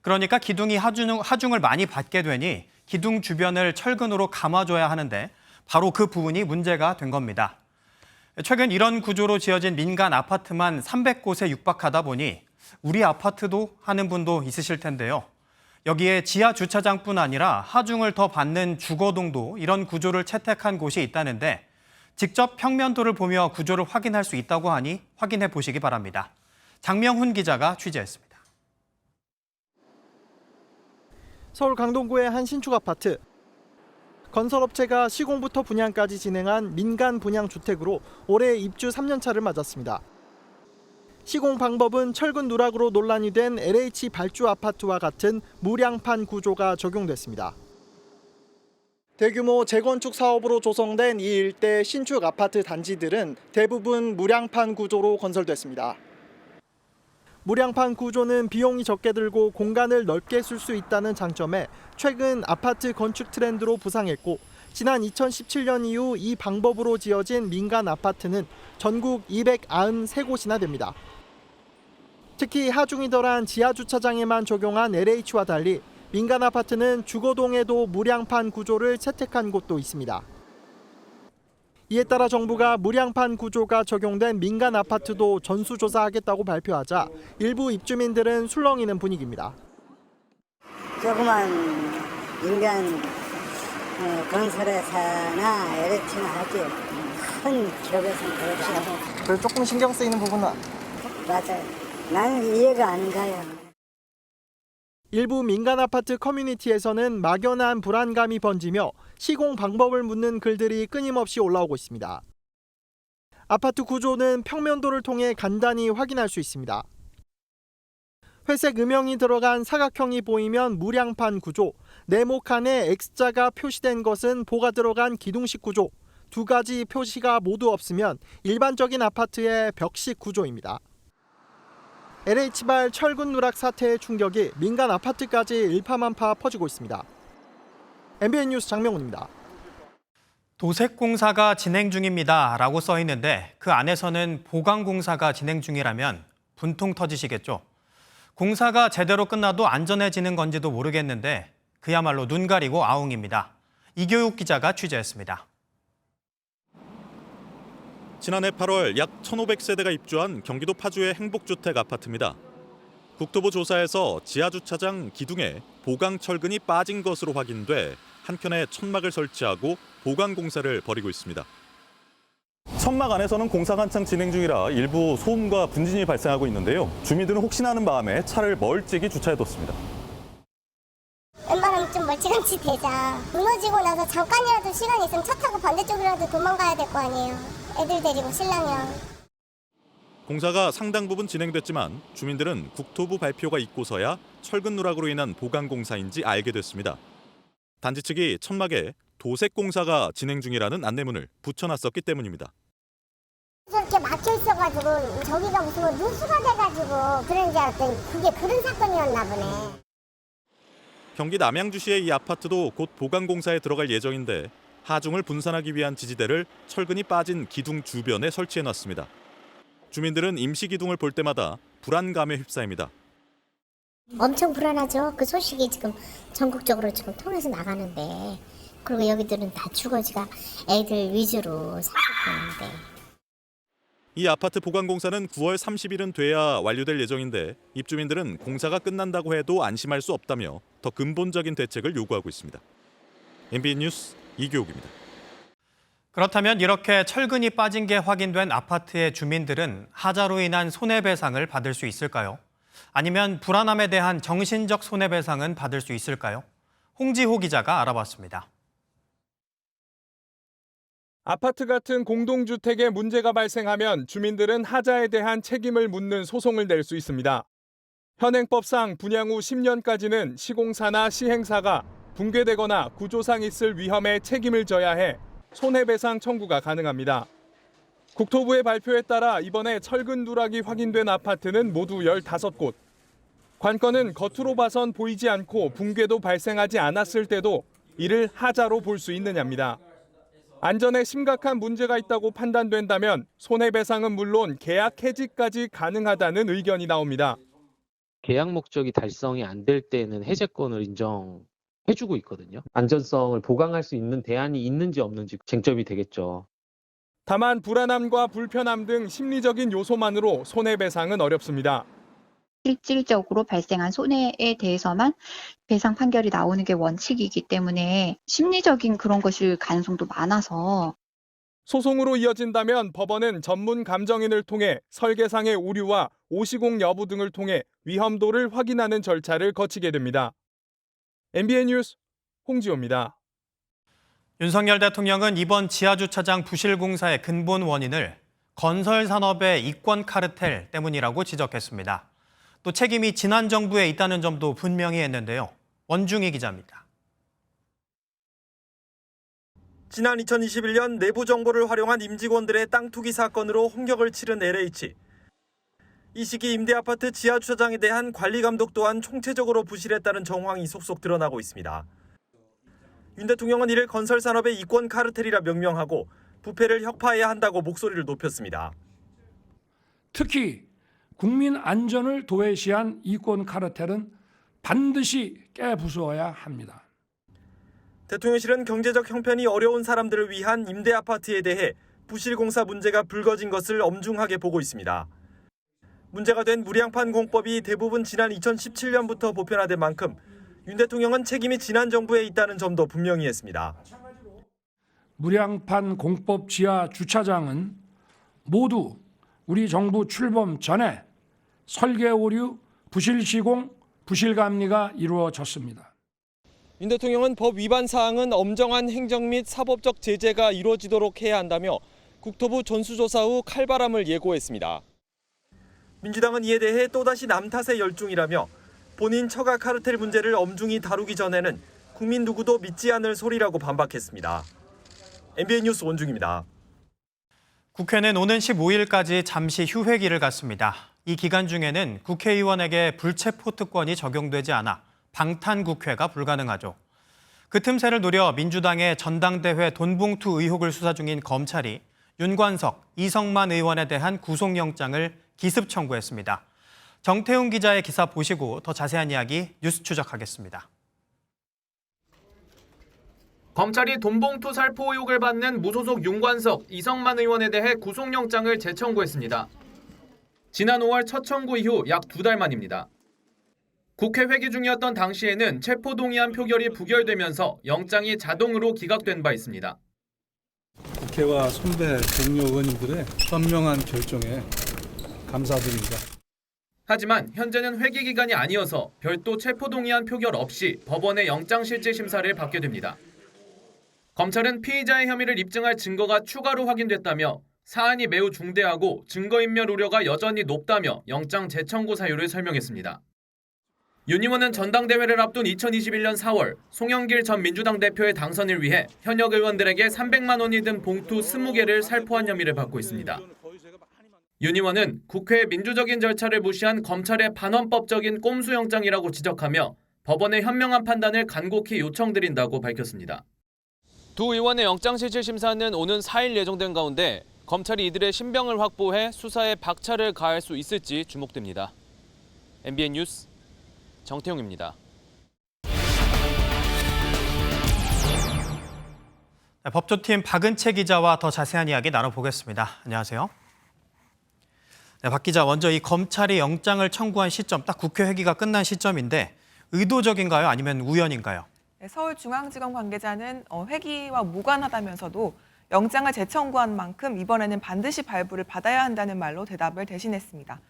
Speaker 1: 그러니까 기둥이 하중을 많이 받게 되니 기둥 주변을 철근으로 감아줘야 하는데 바로 그 부분이 문제가 된 겁니다. 최근 이런 구조로 지어진 민간 아파트만 300곳에 육박하다 보니 우리 아파트도 하는 분도 있으실 텐데요. 여기에 지하 주차장뿐 아니라 하중을 더 받는 주거동도 이런 구조를 채택한 곳이 있다는데 직접 평면도를 보며 구조를 확인할 수 있다고 하니 확인해 보시기 바랍니다. 장명훈 기자가 취재했습니다.
Speaker 4: 서울 강동구의 한 신축 아파트. 건설업체가 시공부터 분양까지 진행한 민간 분양 주택으로 올해 입주 3년차를 맞았습니다. 시공 방법은 철근 누락으로 논란이 된 LH 발주 아파트와 같은 무량판 구조가 적용됐습니다. 대규모 재건축 사업으로 조성된 이 일대 신축 아파트 단지들은 대부분 무량판 구조로 건설됐습니다. 무량판 구조는 비용이 적게 들고 공간을 넓게 쓸 수 있다는 장점에 최근 아파트 건축 트렌드로 부상했고 지난 2017년 이후 이 방법으로 지어진 민간 아파트는 전국 293곳이나 됩니다. 특히 하중이 덜한 지하주차장에만 적용한 LH와 달리 민간 아파트는 주거동에도 무량판 구조를 채택한 곳도 있습니다. 이에 따라 정부가 무량판 구조가 적용된 민간 아파트도 전수조사하겠다고 발표하자 일부 입주민들은 술렁이는 분위기입니다.
Speaker 5: 조그만 민간 건설회사나 LH나 하지 큰 기업에서는 그렇지 않고.
Speaker 4: 그래서 조금 신경 쓰이는 부분은?
Speaker 5: 맞아요. 나는 이해가 안 가요.
Speaker 4: 일부 민간 아파트 커뮤니티에서는 막연한 불안감이 번지며 시공 방법을 묻는 글들이 끊임없이 올라오고 있습니다. 아파트 구조는 평면도를 통해 간단히 확인할 수 있습니다. 회색 음영이 들어간 사각형이 보이면 무량판 구조, 네모칸에 X자가 표시된 것은 보가 들어간 기둥식 구조, 두 가지 표시가 모두 없으면 일반적인 아파트의 벽식 구조입니다. LH발 철근 누락 사태의 충격이 민간 아파트까지 일파만파 퍼지고 있습니다. MBN 뉴스 장명훈입니다.
Speaker 1: 도색공사가 진행 중입니다라고 써 있는데 그 안에서는 보강공사가 진행 중이라면 분통 터지시겠죠. 공사가 제대로 끝나도 안전해지는 건지도 모르겠는데 그야말로 눈 가리고 아웅입니다. 이교육 기자가 취재했습니다.
Speaker 7: 지난해 8월 약 1,500세대가 입주한 경기도 파주의 행복주택 아파트입니다. 국토부 조사에서 지하주차장 기둥에 보강 철근이 빠진 것으로 확인돼 한켠에 천막을 설치하고 보강 공사를 벌이고 있습니다.
Speaker 8: 천막 안에서는 공사가 한창 진행 중이라 일부 소음과 분진이 발생하고 있는데요. 주민들은 혹시나 하는 마음에 차를 멀찍이 주차해뒀습니다.
Speaker 9: 웬만하면 좀 멀찌감치 되자. 무너지고 나서 잠깐이라도 시간 있으면 차 타고 반대쪽이라도 도망가야 될 거 아니에요. 애들 데리고 신랑이랑.
Speaker 7: 공사가 상당 부분 진행됐지만 주민들은 국토부 발표가 있고서야 철근 누락으로 인한 보강 공사인지 알게 됐습니다. 단지 측이 천막에 도색 공사가 진행 중이라는 안내문을 붙여놨었기 때문입니다.
Speaker 9: 이렇게 막혀 있어가지고 저기가 무슨 누수가 돼가지고 그런 줄 알았더니 그게 그런 사건이었나 보네.
Speaker 7: 경기 남양주시의 이 아파트도 곧 보강 공사에 들어갈 예정인데 하중을 분산하기 위한 지지대를 철근이 빠진 기둥 주변에 설치해놨습니다. 주민들은 임시 기둥을 볼 때마다 불안감에 휩싸입니다.
Speaker 9: 엄청 불안하죠. 그 소식이 지금 전국적으로 지금 통해서 나가는데 그리고 여기들은 다 주거지가 애들 위주로 살고 있는데.
Speaker 7: 이 아파트 보강 공사는 9월 30일은 돼야 완료될 예정인데 입주민들은 공사가 끝난다고 해도 안심할 수 없다며 더 근본적인 대책을 요구하고 있습니다. MBN 뉴스 이교욱입니다.
Speaker 1: 그렇다면 이렇게 철근이 빠진 게 확인된 아파트의 주민들은 하자로 인한 손해배상을 받을 수 있을까요? 아니면 불안함에 대한 정신적 손해배상은 받을 수 있을까요? 홍지호 기자가 알아봤습니다.
Speaker 11: 아파트 같은 공동주택에 문제가 발생하면 주민들은 하자에 대한 책임을 묻는 소송을 낼 수 있습니다. 현행법상 분양 후 10년까지는 시공사나 시행사가 붕괴되거나 구조상 있을 위험에 책임을 져야 해 손해배상 청구가 가능합니다. 국토부의 발표에 따라 이번에 철근 누락이 확인된 아파트는 모두 15곳. 관건은 겉으로 봐선 보이지 않고 붕괴도 발생하지 않았을 때도 이를 하자로 볼 수 있느냐입니다. 안전에 심각한 문제가 있다고 판단된다면 손해배상은 물론 계약 해지까지 가능하다는 의견이 나옵니다.
Speaker 12: 계약 목적이 달성이 안 될 때는 해제권을 인정해주고 있거든요. 안전성을 보강할 수 있는 대안이 있는지 없는지 쟁점이 되겠죠.
Speaker 11: 다만 불안함과 불편함 등 심리적인 요소만으로 손해배상은 어렵습니다.
Speaker 13: 실질적으로 발생한 손해에 대해서만 배상 판결이 나오는 게 원칙이기 때문에 심리적인 그런 것일 가능성도 많아서
Speaker 11: 소송으로 이어진다면 법원은 전문 감정인을 통해 설계상의 오류와 오시공 여부 등을 통해 위험도를 확인하는 절차를 거치게 됩니다. MBN 뉴스 홍지호입니다.
Speaker 1: 윤석열 대통령은 이번 지하주차장 부실 공사의 근본 원인을 건설산업의 이권 카르텔 때문이라고 지적했습니다. 또 책임이 지난 정부에 있다는 점도 분명히 했는데요. 원중희 기자입니다.
Speaker 14: 지난 2021년 내부 정보를 활용한 임직원들의 땅 투기 사건으로 홍역을 치른 LH. 이 시기 임대아파트 지하주차장에 대한 관리 감독 또한 총체적으로 부실했다는 정황이 속속 드러나고 있습니다. 윤 대통령은 이를 건설산업의 이권 카르텔이라 명명하고 부패를 혁파해야 한다고 목소리를 높였습니다.
Speaker 16: 특히 국민 안전을 도외시한 이권 카르텔은 반드시 깨부숴야 합니다.
Speaker 14: 대통령실은 경제적 형편이 어려운 사람들을 위한 임대아파트에 대해 부실공사 문제가 불거진 것을 엄중하게 보고 있습니다. 문제가 된 무량판 공법이 대부분 지난 2017년부터 보편화된 만큼 윤 대통령은 책임이 지난 정부에 있다는 점도 분명히 했습니다.
Speaker 16: 무량판 공법 지하 주차장은 모두 우리 정부 출범 전에 설계 오류, 부실 시공, 부실 감리가 이루어졌습니다.
Speaker 14: 윤 대통령은 법 위반 사항은 엄정한 행정 및 사법적 제재가 이루어지도록 해야 한다며 국토부 전수조사 후 칼바람을 예고했습니다. 민주당은 이에 대해 또다시 남 탓에 열중이라며 본인 처가 카르텔 문제를 엄중히 다루기 전에는 국민 누구도 믿지 않을 소리라고 반박했습니다. MBN 뉴스 원중입니다.
Speaker 1: 국회는 오는 15일까지 잠시 휴회기를 갖습니다. 이 기간 중에는 국회의원에게 불체포 특권이 적용되지 않아 방탄국회가 불가능하죠. 그 틈새를 노려 민주당의 전당대회 돈봉투 의혹을 수사 중인 검찰이 윤관석, 이성만 의원에 대한 구속영장을 기습 청구했습니다. 정태훈 기자의 기사 보시고 더 자세한 이야기 뉴스 추적하겠습니다.
Speaker 3: 검찰이 돈봉투 살포 의혹을 받는 무소속 윤관석, 이성만 의원에 대해 구속영장을 재청구했습니다. 지난 5월 첫 청구 이후 약 2달 만입니다. 국회 회기 중이었던 당시에는 체포동의안 표결이 부결되면서 영장이 자동으로 기각된 바 있습니다.
Speaker 10: 국회와 선배 동료 의원님들의 현명한 결정에 감사드립니다.
Speaker 3: 하지만 현재는 회기 기간이 아니어서 별도 체포동의안 표결 없이 법원의 영장실질 심사를 받게 됩니다. 검찰은 피의자의 혐의를 입증할 증거가 추가로 확인됐다며 사안이 매우 중대하고 증거인멸 우려가 여전히 높다며 영장 재청구 사유를 설명했습니다. 윤 의원은 전당대회를 앞둔 2021년 4월 송영길 전 민주당 대표의 당선을 위해 현역 의원들에게 300만 원이 든 봉투 20개를 살포한 혐의를 받고 있습니다. 윤 의원은 국회의 민주적인 절차를 무시한 검찰의 반헌법적인 꼼수영장이라고 지적하며 법원의 현명한 판단을 간곡히 요청드린다고 밝혔습니다. 두 의원의 영장실질심사는 오는 4일 예정된 가운데 검찰이 이들의 신병을 확보해 수사에 박차를 가할 수 있을지 주목됩니다. MBN 뉴스 정태용입니다.
Speaker 1: 법조팀 박은채 기자와 더 자세한 이야기 나눠보겠습니다. 안녕하세요. 네, 박 기자, 먼저 이 검찰이 영장을 청구한 시점, 딱 국회 회기가 끝난 시점인데 의도적인가요? 아니면 우연인가요?
Speaker 15: 서울중앙지검 관계자는 회기와 무관하다면서도 영장을 재청구한 만큼 이번에는 반드시 발부를 받아야 한다는 말로 대답을 대신했습니다.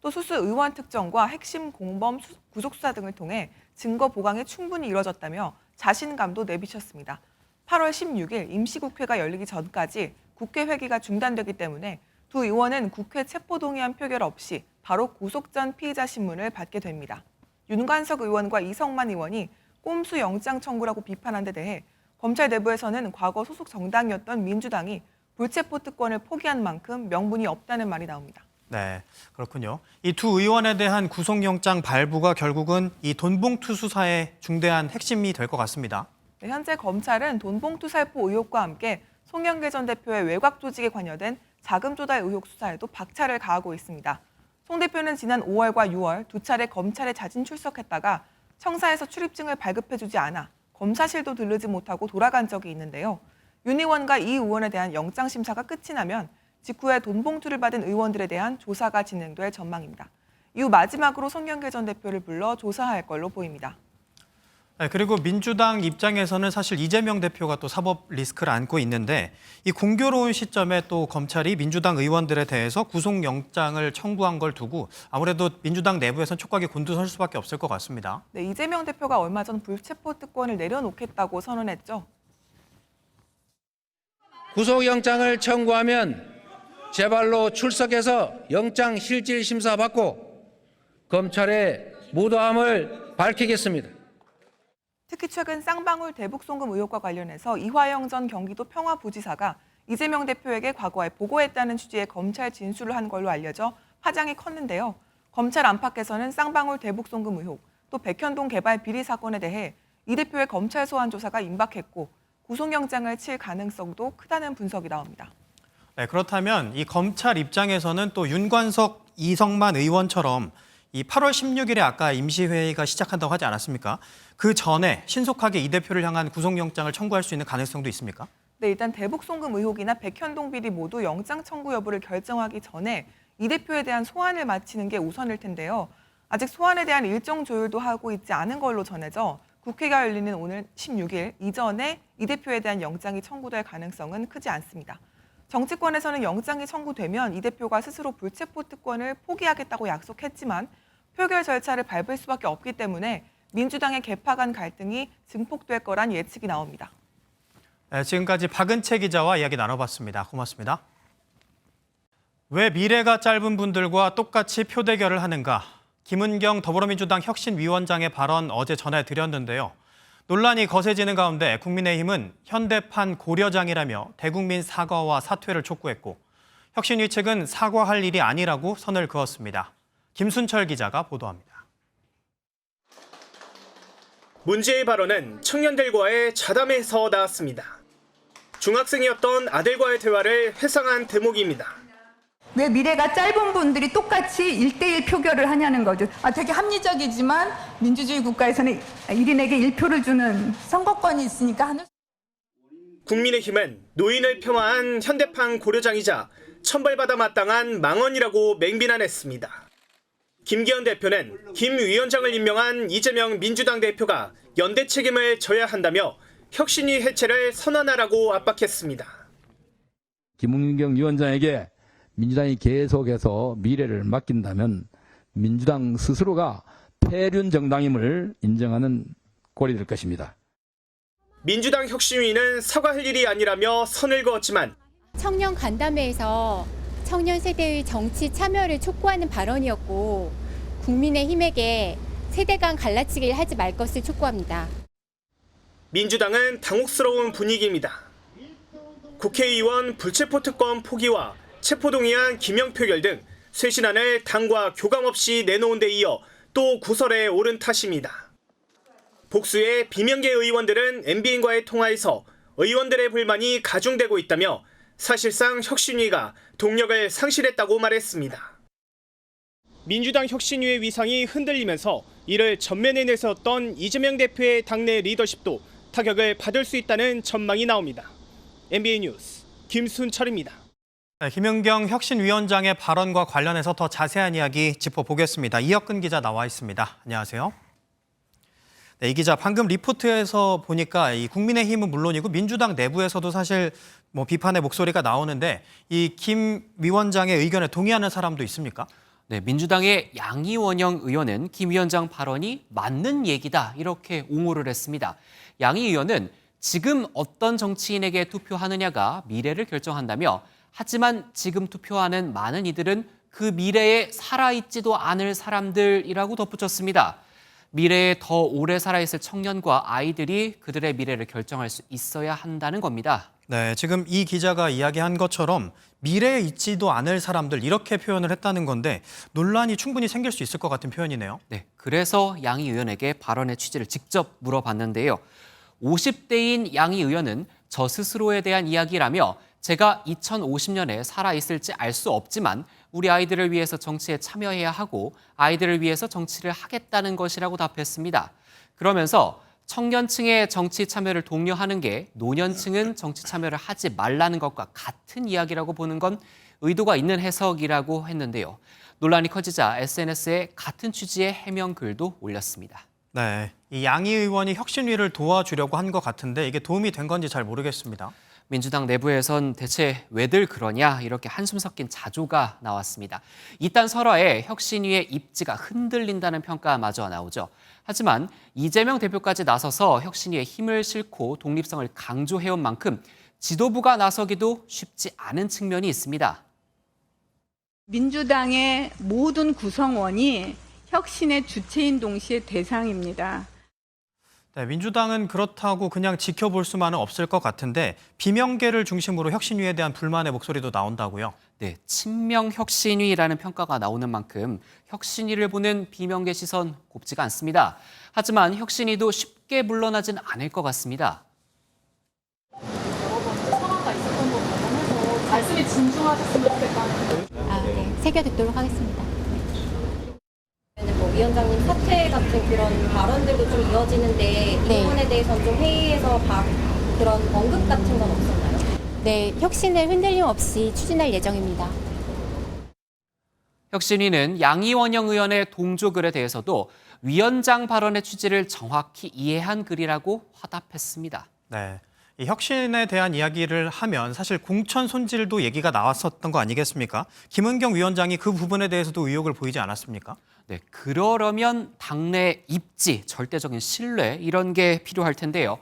Speaker 15: 또 수수 의원 특정과 핵심 공범 구속수사 등을 통해 증거 보강이 충분히 이뤄졌다며 자신감도 내비쳤습니다. 8월 16일 임시국회가 열리기 전까지 국회 회기가 중단되기 때문에 두 의원은 국회 체포동의안 표결 없이 바로 구속 전 피의자 신문을 받게 됩니다. 윤관석 의원과 이성만 의원이 꼼수 영장 청구라고 비판한 데 대해 검찰 내부에서는 과거 소속 정당이었던 민주당이 불체포 특권을 포기한 만큼 명분이 없다는 말이 나옵니다.
Speaker 1: 네, 그렇군요. 이 두 의원에 대한 구속영장 발부가 결국은 이 돈봉투 수사의 중대한 핵심이 될 것 같습니다.
Speaker 15: 네, 현재 검찰은 돈봉투 살포 의혹과 함께 송영길 전 대표의 외곽 조직에 관여된 자금 조달 의혹 수사에도 박차를 가하고 있습니다. 송 대표는 지난 5월과 6월 두 차례 검찰에 자진 출석했다가 청사에서 출입증을 발급해주지 않아 검사실도 들르지 못하고 돌아간 적이 있는데요. 윤 의원과 이 의원에 대한 영장심사가 끝이 나면 직후에 돈봉투를 받은 의원들에 대한 조사가 진행될 전망입니다. 이후 마지막으로 송영길 전 대표를 불러 조사할 걸로 보입니다.
Speaker 1: 네, 그리고 민주당 입장에서는 사실 이재명 대표가 또 사법 리스크를 안고 있는데 이 공교로운 시점에 또 검찰이 민주당 의원들에 대해서 구속영장을 청구한 걸 두고 아무래도 민주당 내부에서는 촉각이 곤두설 수밖에 없을 것 같습니다.
Speaker 15: 네, 이재명 대표가 얼마 전 불체포 특권을 내려놓겠다고 선언했죠.
Speaker 17: 구속영장을 청구하면 제발로 출석해서 영장 실질 심사 받고 검찰의 무도함을 밝히겠습니다.
Speaker 15: 특히 최근 쌍방울 대북 송금 의혹과 관련해서 이화영 전 경기도 평화부지사가 이재명 대표에게 과거에 보고했다는 취지의 검찰 진술을 한 걸로 알려져 파장이 컸는데요. 검찰 안팎에서는 쌍방울 대북 송금 의혹, 또 백현동 개발 비리 사건에 대해 이 대표의 검찰 소환 조사가 임박했고 구속영장을 칠 가능성도 크다는 분석이 나옵니다.
Speaker 1: 네, 그렇다면 이 검찰 입장에서는 또 윤관석, 이성만 의원처럼 이 8월 16일에 아까 임시회의가 시작한다고 하지 않았습니까? 그 전에 신속하게 이 대표를 향한 구속영장을 청구할 수 있는 가능성도 있습니까?
Speaker 15: 네, 일단 대북 송금 의혹이나 백현동 비리 모두 영장 청구 여부를 결정하기 전에 이 대표에 대한 소환을 마치는 게 우선일 텐데요. 아직 소환에 대한 일정 조율도 하고 있지 않은 걸로 전해져 국회가 열리는 오늘 16일 이전에 이 대표에 대한 영장이 청구될 가능성은 크지 않습니다. 정치권에서는 영장이 청구되면 이 대표가 스스로 불체포 특권을 포기하겠다고 약속했지만 표결 절차를 밟을 수밖에 없기 때문에 민주당의 개파 간 갈등이 증폭될 거란 예측이 나옵니다.
Speaker 1: 네, 지금까지 박은채 기자와 이야기 나눠봤습니다. 고맙습니다. 왜 미래가 짧은 분들과 똑같이 표대결을 하는가? 김은경 더불어민주당 혁신위원장의 발언 어제 전해드렸는데요. 논란이 거세지는 가운데 국민의힘은 현대판 고려장이라며 대국민 사과와 사퇴를 촉구했고 혁신위 측은 사과할 일이 아니라고 선을 그었습니다. 김순철 기자가 보도합니다. 문제의 발언은 청년들과의 자담에서 나왔습니다. 중학생이었던 아들과의 대화를 회상한 대목입니다.
Speaker 18: 왜 미래가 짧은 분들이 똑같이 1대1 표결을 하냐는 거죠. 되게 합리적이지만 민주주의 국가에서는 1인에게 1표를 주는 선거권이 있으니까 하는.
Speaker 1: 국민의힘은 노인을 폄하한 현대판 고려장이자 천벌받아 마땅한 망언이라고 맹비난했습니다. 김기현 대표는 김 위원장을 임명한 이재명 민주당 대표가 연대 책임을 져야 한다며 혁신위 해체를 선언하라고 압박했습니다.
Speaker 20: 김은경 위원장에게 민주당이 계속해서 미래를 맡긴다면 민주당 스스로가 폐륜 정당임을 인정하는 꼴이 될 것입니다.
Speaker 1: 민주당 혁신위는 사과할 일이 아니라며 선을 그었지만
Speaker 21: 청년 간담회에서 청년 세대의 정치 참여를 촉구하는 발언이었고 국민의힘에게 세대 간 갈라치기를 하지 말 것을 촉구합니다.
Speaker 1: 민주당은 당혹스러운 분위기입니다. 국회의원 불체포 특권 포기와 체포동의안 기명 표결 등 쇄신안을 당과 교감 없이 내놓은 데 이어 또 구설에 오른 탓입니다. 복수의 비명계 의원들은 MBN과의 통화에서 의원들의 불만이 가중되고 있다며 사실상 혁신위가 동력을 상실했다고 말했습니다. 민주당 혁신위의 위상이 흔들리면서 이를 전면에 내세웠던 이재명 대표의 당내 리더십도 타격을 받을 수 있다는 전망이 나옵니다. MBN 뉴스 김순철입니다. 김은경 혁신위원장의 발언과 관련해서 더 자세한 이야기 짚어보겠습니다. 이혁근 기자 나와 있습니다. 안녕하세요. 네, 이 기자 방금 리포트에서 보니까 이 국민의힘은 물론이고 민주당 내부에서도 사실 비판의 목소리가 나오는데 이 김 위원장의 의견에 동의하는 사람도 있습니까?
Speaker 22: 네, 민주당의 양이원영 의원은 김 위원장 발언이 맞는 얘기다 이렇게 옹호를 했습니다. 양이 의원은 지금 어떤 정치인에게 투표하느냐가 미래를 결정한다며 하지만 지금 투표하는 많은 이들은 그 미래에 살아있지도 않을 사람들이라고 덧붙였습니다. 미래에 더 오래 살아있을 청년과 아이들이 그들의 미래를 결정할 수 있어야 한다는 겁니다.
Speaker 1: 네, 지금 이 기자가 이야기한 것처럼 미래에 있지도 않을 사람들 이렇게 표현을 했다는 건데 논란이 충분히 생길 수 있을 것 같은 표현이네요.
Speaker 22: 네, 그래서 양이 의원에게 발언의 취지를 직접 물어봤는데요. 50대인 양이 의원은 저 스스로에 대한 이야기라며 제가 2050년에 살아있을지 알 수 없지만 우리 아이들을 위해서 정치에 참여해야 하고 아이들을 위해서 정치를 하겠다는 것이라고 답했습니다. 그러면서 청년층의 정치 참여를 독려하는 게 노년층은 정치 참여를 하지 말라는 것과 같은 이야기라고 보는 건 의도가 있는 해석이라고 했는데요. 논란이 커지자 SNS에 같은 취지의 해명 글도 올렸습니다.
Speaker 1: 네, 이 양이 의원이 혁신위를 도와주려고 한 것 같은데 이게 도움이 된 건지 잘 모르겠습니다.
Speaker 22: 민주당 내부에선 대체 왜들 그러냐 이렇게 한숨 섞인 자조가 나왔습니다. 이딴 설화에 혁신위의 입지가 흔들린다는 평가마저 나오죠. 하지만 이재명 대표까지 나서서 혁신위에 힘을 싣고 독립성을 강조해온 만큼 지도부가 나서기도 쉽지 않은 측면이 있습니다.
Speaker 18: 민주당의 모든 구성원이 혁신의 주체인 동시에 대상입니다.
Speaker 1: 네, 민주당은 그렇다고 그냥 지켜볼 수만은 없을 것 같은데 비명계를 중심으로 혁신위에 대한 불만의 목소리도 나온다고요?
Speaker 22: 네, 친명 혁신위라는 평가가 나오는 만큼 혁신위를 보는 비명계 시선 곱지가 않습니다. 하지만 혁신위도 쉽게 물러나진 않을 것 같습니다.
Speaker 18: 상황가 있었던 거 관련해서 말씀이 진중하셨으면 좋겠다는.
Speaker 21: 네, 새겨 듣도록 하겠습니다.
Speaker 23: 위원장님 사퇴 같은 그런 발언들도 좀 이어지는데 이 부분에 대해서는 좀 회의에서 그런 언급 같은 건 없었나요?
Speaker 21: 네, 혁신을 흔들림 없이 추진할 예정입니다.
Speaker 22: 혁신위는 양이원영 의원의 동조글에 대해서도 위원장 발언의 취지를 정확히 이해한 글이라고 화답했습니다.
Speaker 1: 네, 이 혁신에 대한 이야기를 하면 사실 공천 손질도 얘기가 나왔었던 거 아니겠습니까? 김은경 위원장이 그 부분에 대해서도 의혹을 보이지 않았습니까?
Speaker 22: 네, 그러려면 당내 입지, 절대적인 신뢰 이런 게 필요할 텐데요.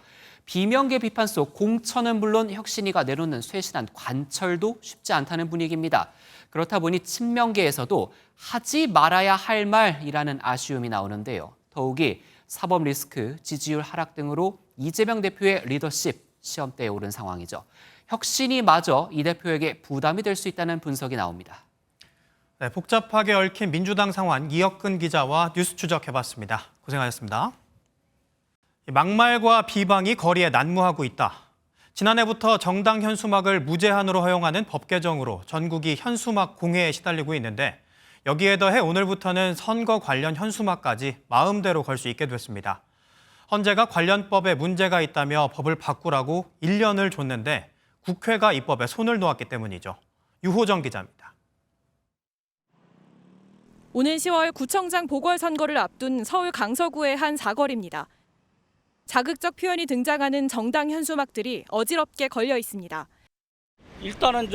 Speaker 22: 비명계 비판 속 공천은 물론 혁신위가 내놓는 쇄신안 관철도 쉽지 않다는 분위기입니다. 그렇다 보니 친명계에서도 하지 말아야 할 말이라는 아쉬움이 나오는데요. 더욱이 사법 리스크, 지지율 하락 등으로 이재명 대표의 리더십 시험대에 오른 상황이죠. 혁신위마저 이 대표에게 부담이 될 수 있다는 분석이 나옵니다.
Speaker 1: 네, 복잡하게 얽힌 민주당 상황 이혁근 기자와 뉴스 추적해봤습니다. 고생하셨습니다. 막말과 비방이 거리에 난무하고 있다. 지난해부터 정당 현수막을 무제한으로 허용하는 법 개정으로 전국이 현수막 공해에 시달리고 있는데 여기에 더해 오늘부터는 선거 관련 현수막까지 마음대로 걸 수 있게 됐습니다. 헌재가 관련법에 문제가 있다며 법을 바꾸라고 1년을 줬는데 국회가 이 법에 손을 놓았기 때문이죠. 유호정 기자입니다.
Speaker 2: 오는 10월 구청장 보궐선거를 앞둔 서울 강서구의 한 사거리입니다. 자극적 표현이 등장하는 정당 현수막들이 어지럽게 걸려 있습니다.
Speaker 6: 일단은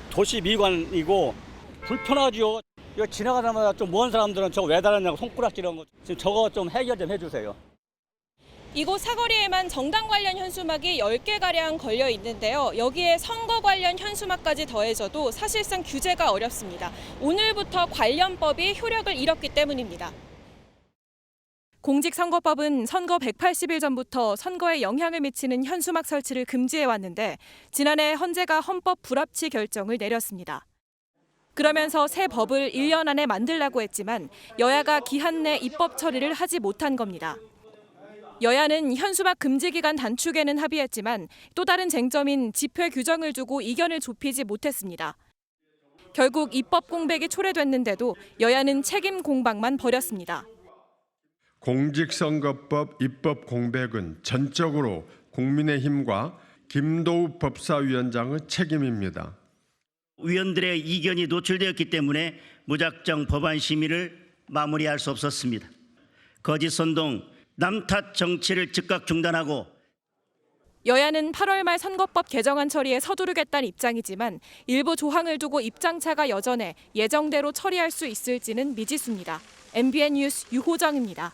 Speaker 6: 도시 미관이고 불편하죠. 이거 지나가다마다 좀 먼 사람들은 저거 왜 달았냐고 손가락질하는 거. 지금 저거 좀 해결 좀 해주세요.
Speaker 2: 이곳 사거리에만 정당 관련 현수막이 10개가량 걸려 있는데요. 여기에 선거 관련 현수막까지 더해져도 사실상 규제가 어렵습니다. 오늘부터 관련법이 효력을 잃었기 때문입니다. 공직선거법은 선거 180일 전부터 선거에 영향을 미치는 현수막 설치를 금지해 왔는데 지난해 헌재가 헌법 불합치 결정을 내렸습니다. 그러면서 새 법을 1년 안에 만들라고 했지만 여야가 기한 내 입법 처리를 하지 못한 겁니다. 여야는 현수막 금지 기간 단축에는 합의했지만 또 다른 쟁점인 집회 규정을 두고 이견을 좁히지 못했습니다. 결국 입법 공백이 초래됐는데도 여야는 책임 공방만 벌였습니다.
Speaker 19: 공직선거법 입법 공백은 전적으로 국민의힘과 김도우 법사위원장의 책임입니다.
Speaker 24: 위원들의 이견이 노출되었기 때문에 무작정 법안 심의를 마무리할 수 없었습니다. 거짓 선동, 남탓 정치를 즉각 중단하고
Speaker 2: 여야는 8월 말 선거법 개정안 처리에 서두르겠다는 입장이지만 일부 조항을 두고 입장차가 여전해 예정대로 처리할 수 있을지는 미지수입니다. MBN 뉴스 유호정입니다.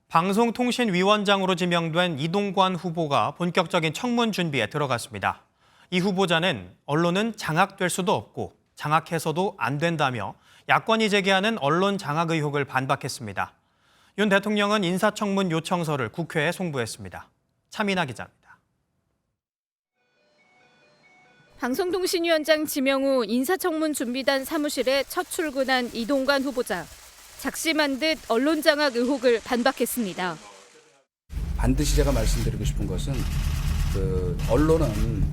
Speaker 1: 방송통신위원장으로 지명된 이동관 후보가 본격적인 청문 준비에 들어갔습니다. 이 후보자는 언론은 장악될 수도 없고 장악해서도 안 된다며 야권이 제기하는 언론 장악 의혹을 반박했습니다. 윤 대통령은 인사청문 요청서를 국회에 송부했습니다. 차민아 기자입니다.
Speaker 2: 방송통신위원장 지명 후 인사청문 준비단 사무실에 첫 출근한 이동관 후보자. 작심한 듯 언론 장악 의혹을 반박했습니다.
Speaker 25: 반드시 제가 말씀드리고 싶은 것은 언론은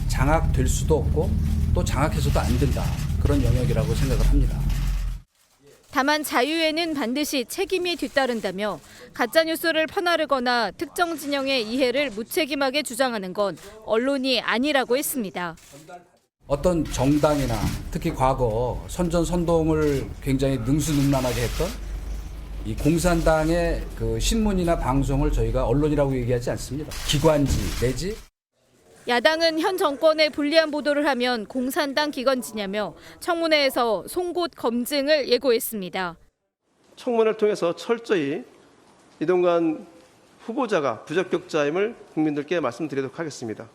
Speaker 25: 장악될 수도 없고 또 장악해서도 안 된다. 그런 영역이라고 생각을 합니다.
Speaker 2: 다만 자유에는 반드시 책임이 뒤따른다며 가짜뉴스를 퍼나르거나 특정 진영의 이해를 무책임하게 주장하는 건 언론이 아니라고 했습니다.
Speaker 25: 어떤 정당이나 특히 과거 선전선동을 굉장히 능수능란하게 했던 이 공산당의 그 신문이나 방송을 저희가 언론이라고 얘기하지 않습니다. 기관지 내지
Speaker 2: 야당은 현 정권에 불리한 보도를 하면 공산당 기관지냐며 청문회에서 송곳 검증을 예고했습니다.
Speaker 26: 청문회를 통해서 철저히 이동관 후보자가 부적격자임을 국민들께 말씀드리도록 하겠습니다.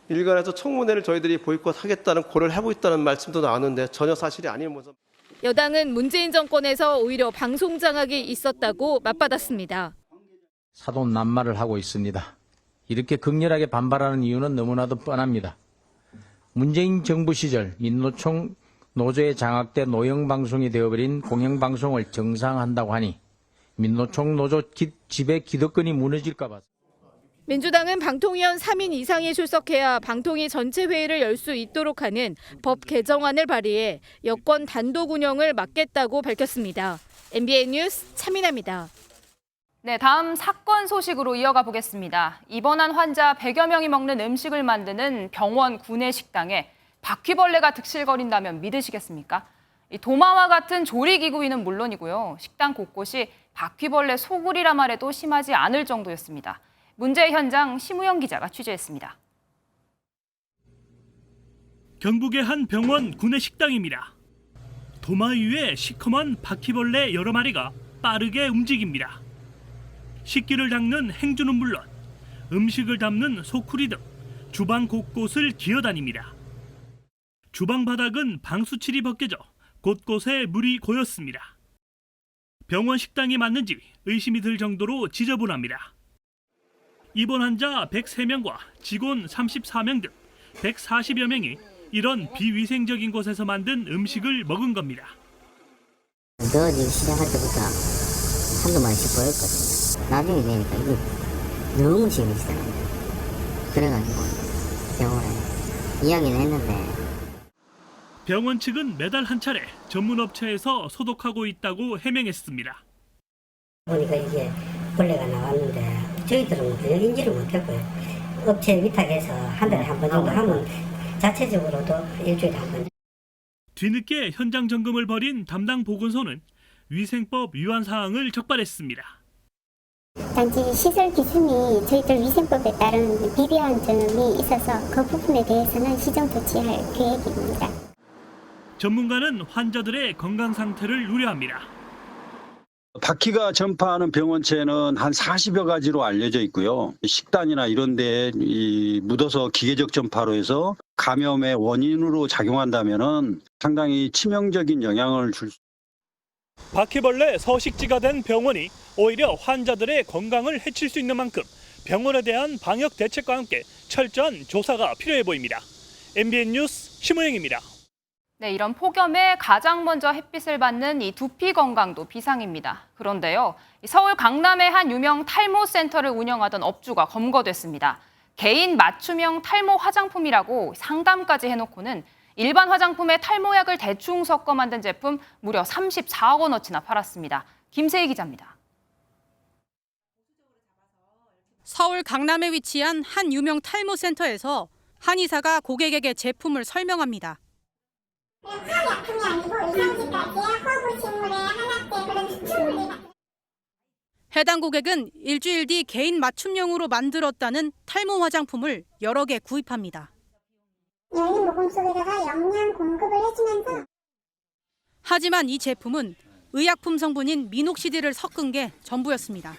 Speaker 26: 일간에서 청문회를 저희들이 보이콧하겠다는 고려를 하고 있다는 말씀도 나왔는데 전혀 사실이 아니면서
Speaker 2: 여당은 문재인 정권에서 오히려 방송 장악이 있었다고 맞받았습니다.
Speaker 20: 사돈 낱말을 하고 있습니다. 이렇게 극렬하게 반발하는 이유는 너무나도 뻔합니다. 문재인 정부 시절 민노총 노조에 장악돼 노영방송이 되어버린 공영방송을 정상화한다고 하니 민노총 노조 지배 기득권이 무너질까 봐.
Speaker 2: 민주당은 방통위원 3인 이상이 출석해야 방통위 전체 회의를 열 수 있도록 하는 법 개정안을 발의해 여권 단독 운영을 막겠다고 밝혔습니다. MBN 뉴스 차민아입니다.
Speaker 27: 네, 다음 사건 소식으로 이어가 보겠습니다. 입원한 환자 100여 명이 먹는 음식을 만드는 병원 구내식당에 바퀴벌레가 득실거린다면 믿으시겠습니까? 이 도마와 같은 조리기구 위는 물론이고요. 식당 곳곳이 바퀴벌레 소굴이라 말해도 심하지 않을 정도였습니다. 문제의 현장 심우영 기자가 취재했습니다.
Speaker 28: 경북의 한 병원 구내식당입니다. 도마 위에 시커먼 바퀴벌레 여러 마리가 빠르게 움직입니다. 식기를 닦는 행주는 물론 음식을 담는 소쿠리 등 주방 곳곳을 기어다닙니다. 주방 바닥은 방수칠이 벗겨져 곳곳에 물이 고였습니다. 병원 식당이 맞는지 의심이 들 정도로 지저분합니다. 입원 환자 103명과 직원 34명 등 140여 명이 이런 비위생적인 곳에서 만든 음식을 먹은 겁니다.
Speaker 5: 넣어지기 시작할 때부터 한두 마리씩 보였거든요. 나중에 되니까 이거 너무 재밌어요. 그래가지고 병원에 이야기는 했는데
Speaker 28: 병원 측은 매달 한 차례 전문 업체에서 소독하고 있다고 해명했습니다.
Speaker 5: 보니까 이게 벌레가 나왔는데 저희들은 전혀 인지를 못했고요. 업체 위탁해서 한 달에 한 번 정도 하면 자체적으로도 일주일에 한 번.
Speaker 28: 뒤늦게 현장 점검을 벌인 담당 보건소는 위생법 위반 사항을 적발했습니다.
Speaker 4: 단지 시설 기준이 저희들 위생법에 따른 비대한 점이 있어서 그 부분에 대해서는 시정 조치할 계획입니다.
Speaker 28: 전문가는 환자들의 건강 상태를 우려합니다.
Speaker 7: 바퀴가 전파하는 병원체는 한 40여 가지로 알려져 있고요. 식단이나 이런 데에 묻어서 기계적 전파로 해서 감염의 원인으로 작용한다면은 상당히 치명적인 영향을 줄 수 있습니다.
Speaker 28: 바퀴벌레 서식지가 된 병원이 오히려 환자들의 건강을 해칠 수 있는 만큼 병원에 대한 방역 대책과 함께 철저한 조사가 필요해 보입니다. MBN 뉴스 심우영입니다.
Speaker 27: 네, 이런 폭염에 가장 먼저 햇빛을 받는 이 두피 건강도 비상입니다. 그런데요, 서울 강남의 한 유명 탈모 센터를 운영하던 업주가 검거됐습니다. 개인 맞춤형 탈모 화장품이라고 상담까지 해놓고는 일반 화장품에 탈모약을 대충 섞어 만든 제품 무려 34억 원어치나 팔았습니다. 김세희 기자입니다.
Speaker 2: 서울 강남에 위치한 한 유명 탈모 센터에서 한의사가 고객에게 제품을 설명합니다.
Speaker 4: 화약품이 아니고 이상지까지의 허브 식물의 한약재 그런 추출물이.
Speaker 2: 해당 고객은 일주일 뒤 개인 맞춤용으로 만들었다는 탈모 화장품을 여러 개 구입합니다.
Speaker 4: 열린 모공 속에다가 영양 공급을 해주면서.
Speaker 2: 하지만 이 제품은 의약품 성분인 미녹시딜을 섞은 게 전부였습니다.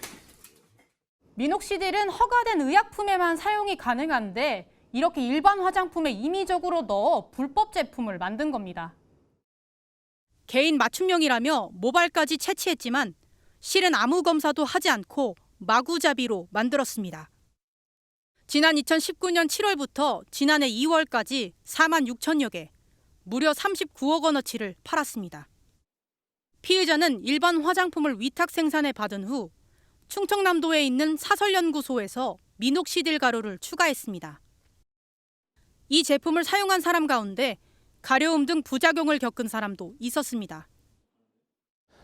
Speaker 2: 미녹시딜은 허가된 의약품에만 사용이 가능한데 이렇게 일반 화장품에 임의적으로 넣어 불법 제품을 만든 겁니다. 개인 맞춤용이라며 모발까지 채취했지만 실은 아무 검사도 하지 않고 마구잡이로 만들었습니다. 지난 2019년 7월부터 지난해 2월까지 4만 6천여 개, 무려 39억 원어치를 팔았습니다. 피의자는 일반 화장품을 위탁 생산해 받은 후 충청남도에 있는 사설연구소에서 미녹시딜 가루를 추가했습니다. 이 제품을 사용한 사람 가운데 가려움 등 부작용을 겪은 사람도 있었습니다.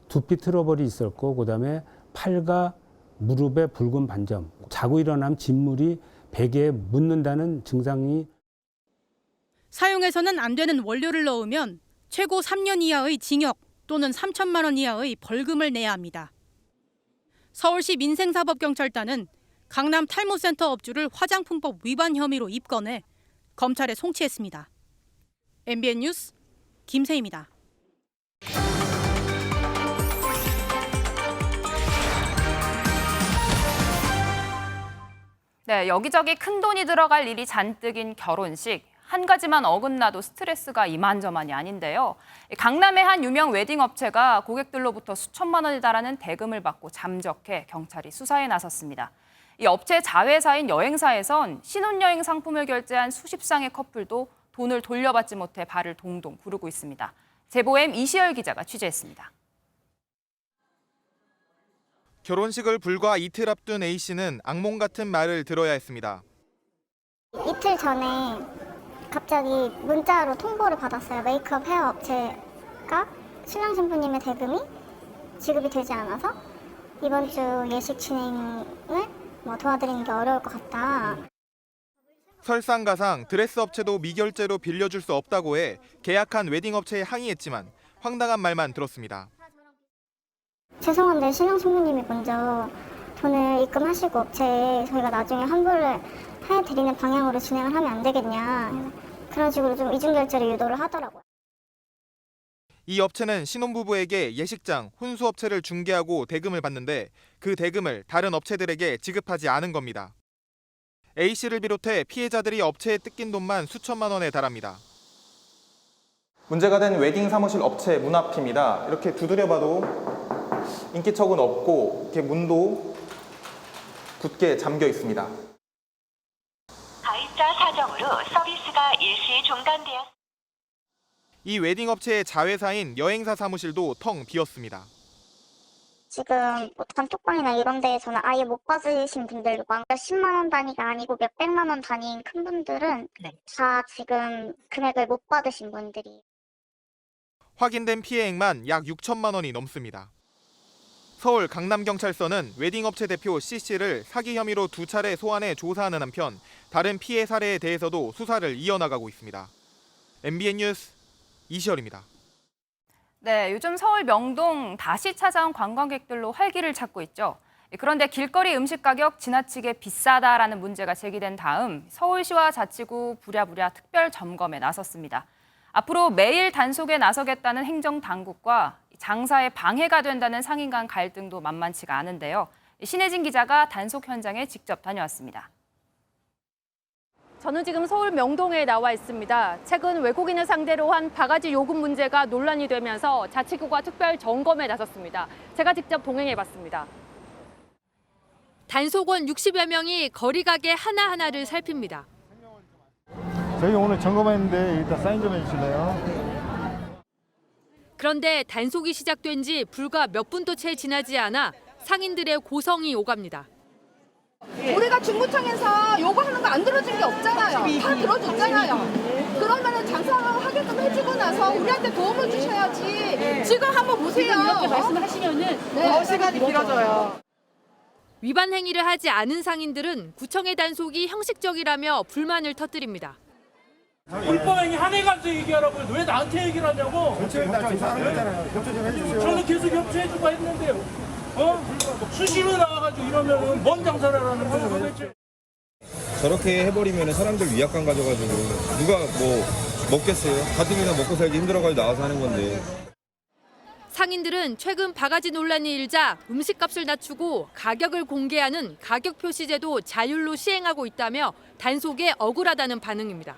Speaker 8: 두피 트러블이 있었고 그다음에 팔과 무릎에 붉은 반점, 자고 일어나면 진물이 베개에 묻는다는 증상이.
Speaker 2: 사용해서는 안 되는 원료를 넣으면 최고 3년 이하의 징역 또는 3천만 원 이하의 벌금을 내야 합니다. 서울시 민생사법경찰단은 강남 탈모센터 업주를 화장품법 위반 혐의로 입건해 검찰에 송치했습니다. MBN 뉴스 김세희입니다.
Speaker 27: 네, 여기저기 큰 돈이 들어갈 일이 잔뜩인 결혼식. 한 가지만 어긋나도 스트레스가 이만저만이 아닌데요. 강남의 한 유명 웨딩 업체가 고객들로부터 수천만 원에 달하는 대금을 받고 잠적해 경찰이 수사에 나섰습니다. 이 업체 자회사인 여행사에선 신혼여행 상품을 결제한 수십 쌍의 커플도 돈을 돌려받지 못해 발을 동동 구르고 있습니다. 제보엠 이시열 기자가 취재했습니다.
Speaker 9: 결혼식을 불과 이틀 앞둔 A씨는 악몽 같은 말을 들어야 했습니다.
Speaker 4: 이틀 전에 갑자기 문자로 통보를 받았어요. 메이크업 헤어 업체가 신랑 신부님의 대금이 지급이 되지 않아서 이번 주 예식 진행을 도와드리는 게 어려울 것 같다.
Speaker 9: 설상가상 드레스 업체도 미결제로 빌려줄 수 없다고 해 계약한 웨딩 업체에 항의했지만 황당한 말만 들었습니다.
Speaker 4: 죄송한데 신랑 신부님이 먼저 돈을 입금하시고 업체에 저희가 나중에 환불을 해드리는 방향으로 진행을 하면 안 되겠냐. 그런 식으로 좀 이중결제를 유도를 하더라고요.
Speaker 9: 이 업체는 신혼부부에게 예식장, 혼수업체를 중개하고 대금을 받는데 그 대금을 다른 업체들에게 지급하지 않은 겁니다. A씨를 비롯해 피해자들이 업체에 뜯긴 돈만 수천만 원에 달합니다.
Speaker 11: 문제가 된 웨딩 사무실 업체 문 앞입니다. 이렇게 두드려봐도 인기척은 없고 이렇게 문도 굳게 잠겨 있습니다.
Speaker 12: 가입자 사정으로 서비스가 일시 중단되었습니다.
Speaker 9: 이 웨딩 업체의 자회사인 여행사 사무실도 텅 비었습니다.
Speaker 4: 지금 뭐 단톡방이나 이런 데에서는 아예 못 받으신 분들도 많고 몇십만 원 단위가 아니고 몇백만 원 단위인 큰 분들은 다 지금 금액을 못 받으신 분들이.
Speaker 9: 확인된 피해액만 약 6천만 원이 넘습니다. 서울 강남경찰서는 웨딩업체 대표 C씨를 사기 혐의로 2차례 소환해 조사하는 한편 다른 피해 사례에 대해서도 수사를 이어나가고 있습니다. MBN 뉴스 이시열입니다.
Speaker 27: 네, 요즘 서울 명동 다시 찾아온 관광객들로 활기를 찾고 있죠. 그런데 길거리 음식 가격 지나치게 비싸다라는 문제가 제기된 다음 서울시와 자치구 부랴부랴 특별 점검에 나섰습니다. 앞으로 매일 단속에 나서겠다는 행정당국과 장사에 방해가 된다는 상인 간 갈등도 만만치가 않은데요. 신혜진 기자가 단속 현장에 직접 다녀왔습니다.
Speaker 3: 저는 지금 서울 명동에 나와 있습니다. 최근 외국인을 상대로 한 바가지 요금 문제가 논란이 되면서 자치구가 특별 점검에 나섰습니다. 제가 직접 동행해봤습니다. 단속원 60여 명이 거리 가게 하나하나를 살핍니다.
Speaker 10: 저희 오늘 점검했는데 일단 사인 좀 해주실래요?
Speaker 3: 그런데 단속이 시작된 지 불과 몇 분도 채 지나지 않아 상인들의 고성이 오갑니다.
Speaker 13: 우리가 중구청에서 요구하는 거 안 들어준 게 없잖아요. 다 들어줬잖아요. 그러면은 장사하게끔 해주고 나서 우리한테 도움을 주셔야지. 지금 한번 보세요.
Speaker 3: 이렇게 말씀을 하시면은
Speaker 13: 더 시간이 길어져요.
Speaker 3: 위반 행위를 하지 않은 상인들은 구청의 단속이 형식적이라며 불만을 터뜨립니다.
Speaker 28: 불법행위 한해 가서 얘기하라고 왜 나한테 얘기를 하냐고. 저는 계속 협조해주고 했는데 수시로 나와가지고 이러면은 뭔 장사를 하는 거예요 도대체.
Speaker 14: 저렇게 해버리면 사람들 위압감 가져가지고 누가 뭐 먹겠어요? 가뜩이나 먹고 살기 힘들어가지고 나와서 하는 건데.
Speaker 3: 상인들은 최근 바가지 논란이 일자 음식값을 낮추고 가격을 공개하는 가격 표시제도 자율로 시행하고 있다며 단속에 억울하다는 반응입니다.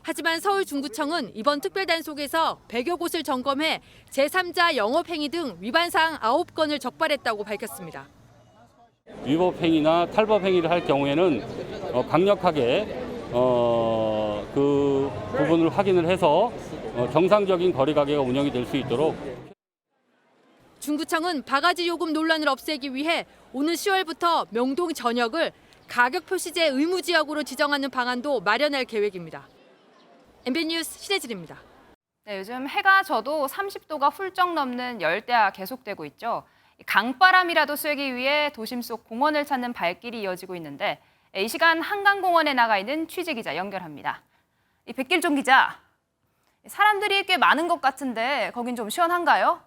Speaker 3: 하지만 서울중구청은 이번 특별단속에서 100여 곳을 점검해 제3자 영업행위 등 위반사항 9건을 적발했다고 밝혔습니다.
Speaker 6: 위법행위나 탈법행위를 할 경우에는 강력하게 그 부분을 확인을 해서 정상적인 거리가게가 운영이 될 수 있도록.
Speaker 3: 중구청은 바가지 요금 논란을 없애기 위해 오는 10월부터 명동 전역을 가격 표시제 의무 지역으로 지정하는 방안도 마련할 계획입니다. MBN 뉴스 신혜진입니다.
Speaker 27: 네, 요즘 해가 져도 30도가 훌쩍 넘는 열대야 계속되고 있죠. 강바람이라도 쐬기 위해 도심 속 공원을 찾는 발길이 이어지고 있는데 이 시간 한강공원에 나가 있는 취재기자 연결합니다. 백길종 기자, 사람들이 꽤 많은 것 같은데 거긴 좀 시원한가요?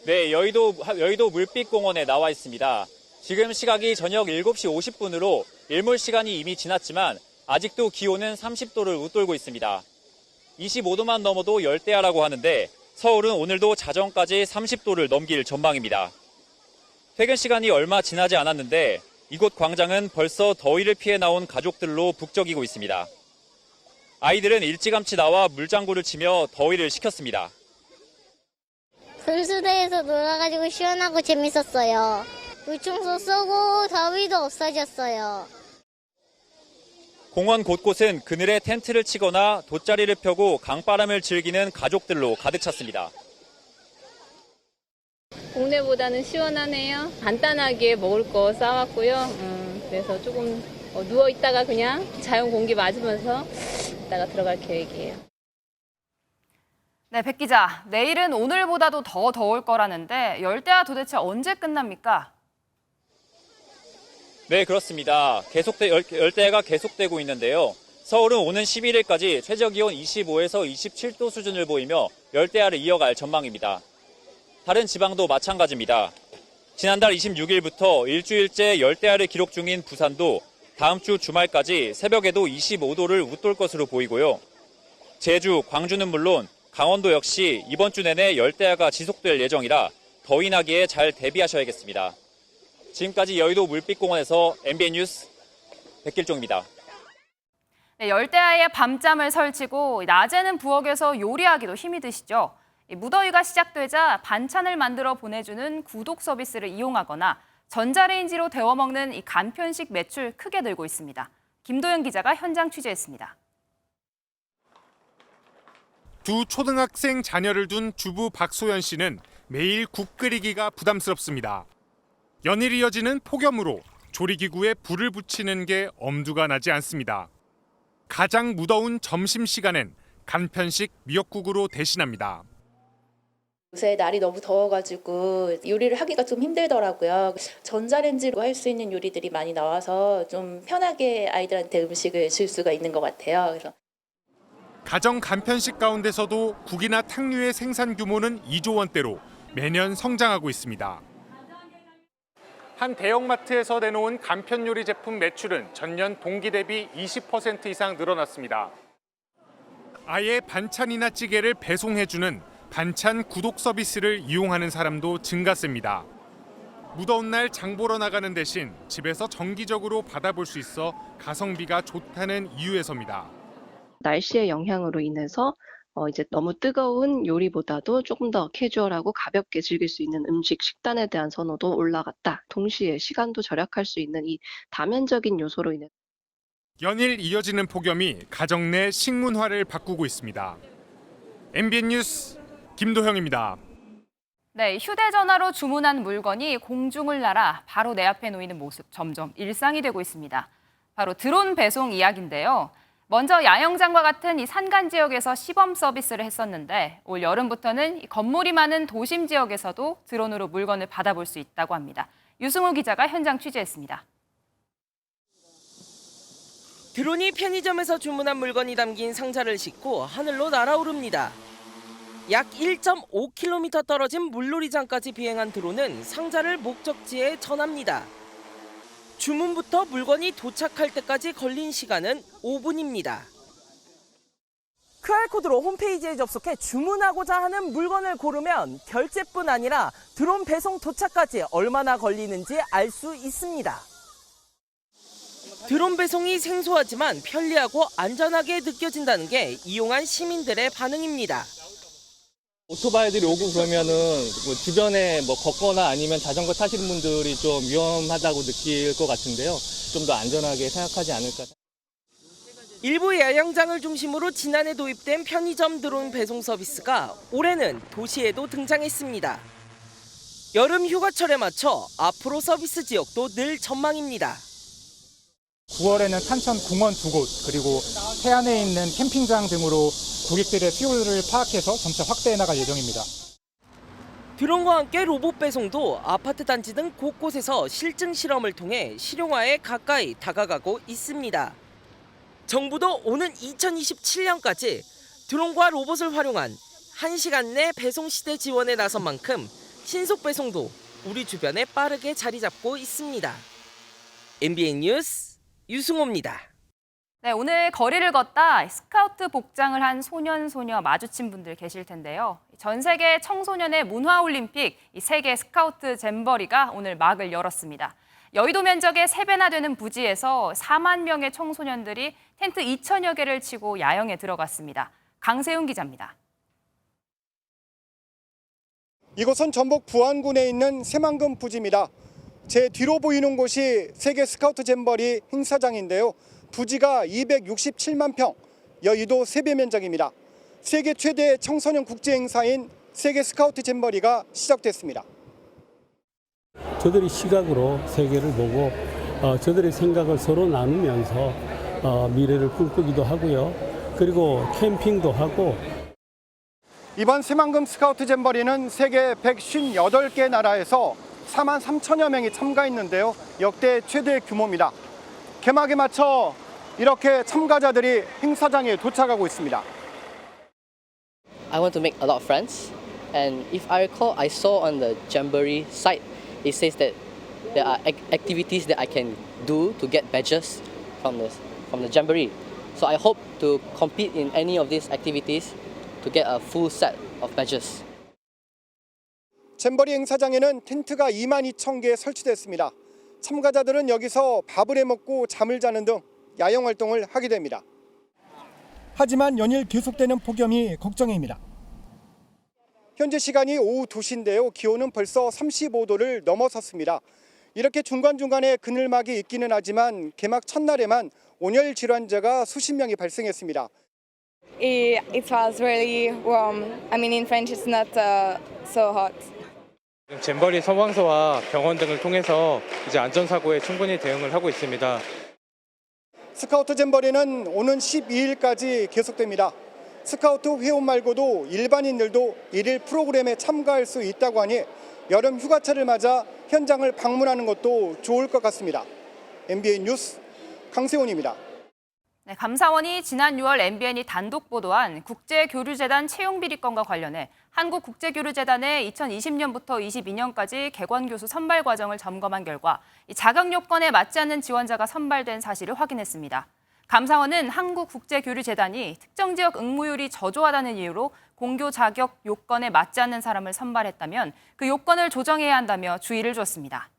Speaker 15: 네, 여의도 물빛공원에 나와 있습니다. 지금 시각이 저녁 7시 50분으로 일몰 시간이 이미 지났지만 아직도 기온은 30도를 웃돌고 있습니다. 25도만 넘어도 열대야라고 하는데 서울은 오늘도 자정까지 30도를 넘길 전망입니다. 퇴근 시간이 얼마 지나지 않았는데 이곳 광장은 벌써 더위를 피해 나온 가족들로 북적이고 있습니다. 아이들은 일찌감치 나와 물장구를 치며 더위를 식혔습니다.
Speaker 16: 분수대에서 놀아가지고 시원하고 재밌었어요. 물총소 쏘고 더위도 없어졌어요.
Speaker 15: 공원 곳곳은 그늘에 텐트를 치거나 돗자리를 펴고 강바람을 즐기는 가족들로 가득 찼습니다.
Speaker 17: 동네보다는 시원하네요. 간단하게 먹을 거 싸왔고요. 그래서 조금 누워 있다가 그냥 자연 공기 맞으면서 이따가 들어갈 계획이에요.
Speaker 27: 네, 백 기자, 내일은 오늘보다도 더 더울 거라는데 열대야 도대체 언제 끝납니까?
Speaker 15: 네, 그렇습니다. 열대야가 계속되고 있는데요. 서울은 오는 11일까지 최저기온 25에서 27도 수준을 보이며 열대야를 이어갈 전망입니다. 다른 지방도 마찬가지입니다. 지난달 26일부터 일주일째 열대야를 기록 중인 부산도 다음 주 주말까지 새벽에도 25도를 웃돌 것으로 보이고요. 제주, 광주는 물론 강원도 역시 이번 주 내내 열대야가 지속될 예정이라 더위 나기에 잘 대비하셔야겠습니다. 지금까지 여의도 물빛공원에서 MBN 뉴스 백길종입니다.
Speaker 27: 네, 열대야에 밤잠을 설치고 낮에는 부엌에서 요리하기도 힘이 드시죠. 무더위가 시작되자 반찬을 만들어 보내주는 구독 서비스를 이용하거나 전자레인지로 데워 먹는 이 간편식 매출 크게 늘고 있습니다. 김도현 기자가 현장 취재했습니다.
Speaker 9: 두 초등학생 자녀를 둔 주부 박소연 씨는
Speaker 1: 매일 국 끓이기가 부담스럽습니다. 연일 이어지는 폭염으로 조리기구에 불을 붙이는 게 엄두가 나지 않습니다. 가장 무더운 점심시간엔 간편식 미역국으로 대신합니다.
Speaker 18: 요새 날이 너무 더워가지고 요리를 하기가 좀 힘들더라고요. 전자레인지로 할 수 있는 요리들이 많이 나와서 좀 편하게 아이들한테 음식을 줄 수가 있는 것 같아요. 그래서
Speaker 1: 가정 간편식 가운데서도 국이나 탕류의 생산 규모는 2조 원대로 매년 성장하고 있습니다. 한 대형마트에서 내놓은 간편 요리 제품 매출은 전년 동기 대비 20% 이상 늘어났습니다. 아예 반찬이나 찌개를 배송해주는 반찬 구독 서비스를 이용하는 사람도 증가세입니다. 무더운 날 장 보러 나가는 대신 집에서 정기적으로 받아볼 수 있어 가성비가 좋다는 이유에서입니다.
Speaker 19: 날씨의 영향으로 인해서 이제 너무 뜨거운 요리보다도 조금 더 캐주얼하고 가볍게 즐길 수 있는 음식, 식단에 대한 선호도 올라갔다. 동시에 시간도 절약할 수 있는 이 다면적인 요소로 인해
Speaker 1: 연일 이어지는 폭염이 가정 내 식문화를 바꾸고 있습니다. MBN 뉴스 김도형입니다.
Speaker 27: 네, 휴대전화로 주문한 물건이 공중을 날아 바로 내 앞에 놓이는 모습 점점 일상이 되고 있습니다. 바로 드론 배송 이야기인데요. 먼저 야영장과 같은 이 산간 지역에서 시범 서비스를 했었는데 올 여름부터는 건물이 많은 도심 지역에서도 드론으로 물건을 받아볼 수 있다고 합니다. 유승우 기자가 현장 취재했습니다.
Speaker 21: 드론이 편의점에서 주문한 물건이 담긴 상자를 싣고 하늘로 날아오릅니다. 약 1.5km 떨어진 물놀이장까지 비행한 드론은 상자를 목적지에 전합니다. 주문부터 물건이 도착할 때까지 걸린 시간은 5분입니다. QR코드로 홈페이지에 접속해 주문하고자 하는 물건을 고르면 결제뿐 아니라 드론 배송 도착까지 얼마나 걸리는지 알 수 있습니다. 드론 배송이 생소하지만 편리하고 안전하게 느껴진다는 게 이용한 시민들의 반응입니다.
Speaker 22: 오토바이들이 오고 그러면은 뭐 주변에 뭐 걷거나 아니면 자전거 타시는 분들이 좀 위험하다고 느낄 것 같은데요. 좀 더 안전하게 생각하지 않을까.
Speaker 21: 일부 야영장을 중심으로 지난해 도입된 편의점 드론 배송 서비스가 올해는 도시에도 등장했습니다. 여름 휴가철에 맞춰 앞으로 서비스 지역도 늘 전망입니다.
Speaker 23: 9월에는 탄천 공원 2곳 그리고 해안에 있는 캠핑장 등으로 고객들의 수요를 파악해서 점차 확대해 나갈 예정입니다.
Speaker 21: 드론과 함께 로봇 배송도 아파트 단지 등 곳곳에서 실증 실험을 통해 실용화에 가까이 다가가고 있습니다. 정부도 오는 2027년까지 드론과 로봇을 활용한 1시간 내 배송 시대 지원에 나선 만큼 신속 배송도 우리 주변에 빠르게 자리 잡고 있습니다. MBN 뉴스 유승호입니다.
Speaker 27: 네, 오늘 거리를 걷다 스카우트 복장을 한 소년, 소녀 마주친 분들 계실 텐데요. 전 세계 청소년의 문화올림픽 세계 스카우트 잼버리가 오늘 막을 열었습니다. 여의도 면적의 3배나 되는 부지에서 4만 명의 청소년들이 텐트 2천여 개를 치고 야영에 들어갔습니다. 강세훈 기자입니다.
Speaker 24: 이곳은 전북 부안군에 있는 새만금 부지입니다. 제 뒤로 보이는 곳이 세계 스카우트 잼버리 행사장인데요. 부지가 267만 평, 여의도 3배 면적입니다. 세계 최대 청소년 국제 행사인 세계 스카우트 잼버리가 시작됐습니다.
Speaker 25: 저들이 시각으로 세계를 보고 저들의 생각을 서로 나누면서 미래를 꿈꾸기도 하고요. 그리고 캠핑도 하고.
Speaker 24: 이번 새만금 스카우트 잼버리는 세계 158개 나라에서 4만 3천여 명이 참가했는데요. 역대 최대 규모입니다. 개막에 맞춰 이렇게 참가자들이 행사장에 도착하고 있습니다.
Speaker 29: I want to make a lot of friends, and if I recall, I saw on the Jamboree site, it says that there are activities that I can do to get badges from the Jamboree. So I hope to compete in any of these activities to get a full set of badges.
Speaker 24: 잼버리 행사장에는 텐트가 2만 2천 개 설치됐습니다. 참가자들은 여기서 밥을 해먹고 잠을 자는 등 야영 활동을 하게 됩니다. 하지만 연일 계속되는 폭염이 걱정입니다. 현재 시간이 오후 2시인데요. 기온은 벌써 35도를 넘어섰습니다. 이렇게 중간중간에 그늘막이 있기는 하지만 개막 첫날에만 온열 질환자가 수십 명이 발생했습니다.
Speaker 2: It was really warm. I mean, in French, it's not so hot.
Speaker 4: 잼버리 소방서와 병원 등을 통해서 이제 안전사고에 충분히 대응을 하고 있습니다.
Speaker 24: 스카우트 잼버리는 오는 12일까지 계속됩니다. 스카우트 회원 말고도 일반인들도 일일 프로그램에 참가할 수 있다고 하니 여름 휴가철을 맞아 현장을 방문하는 것도 좋을 것 같습니다. MBN 뉴스 강세훈입니다.
Speaker 27: 네, 감사원이 지난 6월 MBN이 단독 보도한 국제교류재단 채용비리 건과 관련해 한국국제교류재단의 2020년부터 22년까지 객원교수 선발 과정을 점검한 결과 자격 요건에 맞지 않는 지원자가 선발된 사실을 확인했습니다. 감사원은 한국국제교류재단이 특정 지역 응모율이 저조하다는 이유로 공교 자격 요건에 맞지 않는 사람을 선발했다면 그 요건을 조정해야 한다며 주의를 줬습니다.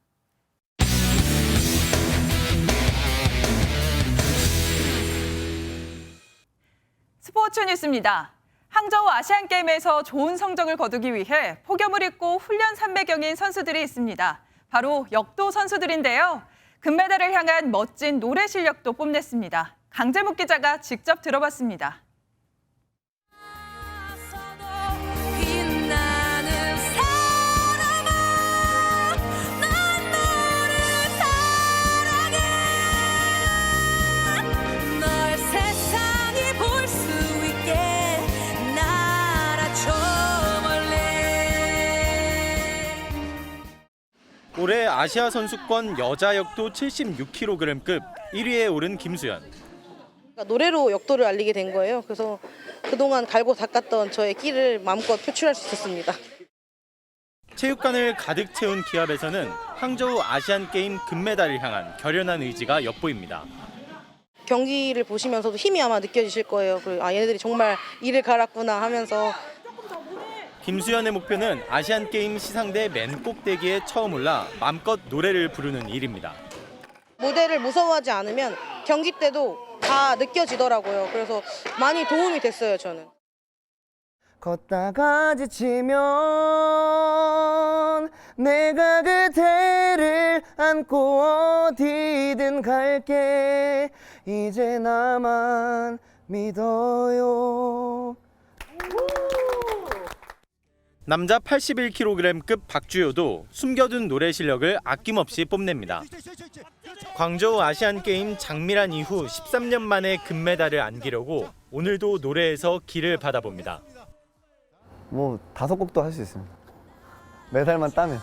Speaker 5: 스포츠 뉴스입니다. 항저우 아시안게임에서 좋은 성적을 거두기 위해 폭염을 입고 훈련 300여인 선수들이 있습니다. 바로 역도 선수들인데요. 금메달을 향한 멋진 노래 실력도 뽐냈습니다. 강재묵 기자가 직접 들어봤습니다.
Speaker 7: 올해 아시아 선수권 여자 역도 76kg급 1위에 오른 김수연.
Speaker 8: 노래로 역도를 알리게 된 거예요. 그래서 그동안 갈고 닦았던 저의 끼를 마음껏 표출할 수 있었습니다.
Speaker 7: 체육관을 가득 채운 기합에서는 항저우 아시안게임 금메달을 향한 결연한 의지가 엿보입니다.
Speaker 8: 경기를 보시면서도 힘이 아마 느껴지실 거예요. 그리고 얘네들이 정말 이를 갈았구나 하면서.
Speaker 7: 김수연의 목표는 아시안게임 시상대 맨 꼭대기에 처음 올라 마음껏 노래를 부르는 일입니다.
Speaker 8: 무대를 무서워하지 않으면 경기 때도 다 느껴지더라고요. 그래서 많이 도움이 됐어요, 저는.
Speaker 11: 걷다가 지치면 내가 그대를 안고 어디든 갈게 이제 나만 믿어요.
Speaker 7: 남자 81kg급 박주효도 숨겨둔 노래 실력을 아낌없이 뽐냅니다. 광저우 아시안게임 장미란 이후 13년 만에 금메달을 안기려고 오늘도 노래에서 기를 받아봅니다.
Speaker 11: 뭐 5곡도 할 수 있습니다. 메달만 따면.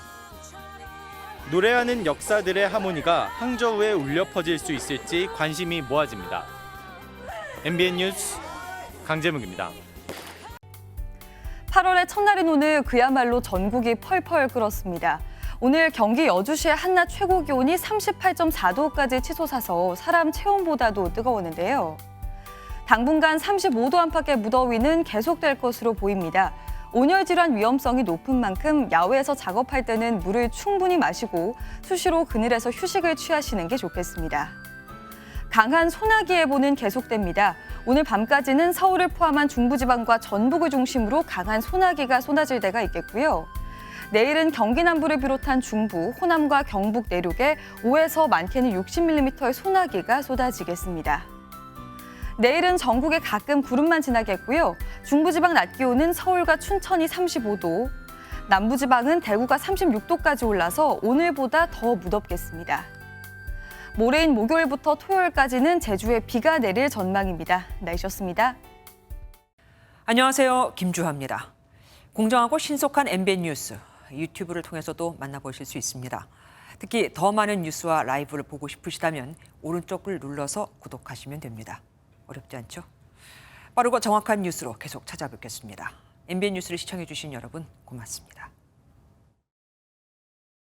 Speaker 7: 노래하는 역사들의 하모니가 항저우에 울려 퍼질 수 있을지 관심이 모아집니다. MBN 뉴스 강재묵입니다.
Speaker 12: 8월의 첫날인 오늘 그야말로 전국이 펄펄 끓었습니다. 오늘 경기 여주시의 한낮 최고 기온이 38.4도까지 치솟아서 사람 체온보다도 뜨거웠는데요. 당분간 35도 안팎의 무더위는 계속될 것으로 보입니다. 온열 질환 위험성이 높은 만큼 야외에서 작업할 때는 물을 충분히 마시고 수시로 그늘에서 휴식을 취하시는 게 좋겠습니다. 강한 소나기 예보는 계속됩니다. 오늘 밤까지는 서울을 포함한 중부지방과 전북을 중심으로 강한 소나기가 쏟아질 때가 있겠고요. 내일은 경기 남부를 비롯한 중부, 호남과 경북 내륙에 5에서 많게는 60mm의 소나기가 쏟아지겠습니다. 내일은 전국에 가끔 구름만 지나겠고요. 중부지방 낮 기온은 서울과 춘천이 35도, 남부지방은 대구가 36도까지 올라서 오늘보다 더 무덥겠습니다. 모레인 목요일부터 토요일까지는 제주에 비가 내릴 전망입니다. 날씨였습니다.
Speaker 20: 안녕하세요. 김주하입니다. 공정하고 신속한 MBN 뉴스, 유튜브를 통해서도 만나보실 수 있습니다. 특히 더 많은 뉴스와 라이브를 보고 싶으시다면 오른쪽을 눌러서 구독하시면 됩니다. 어렵지 않죠? 빠르고 정확한 뉴스로 계속 찾아뵙겠습니다. MBN 뉴스를 시청해주신 여러분 고맙습니다.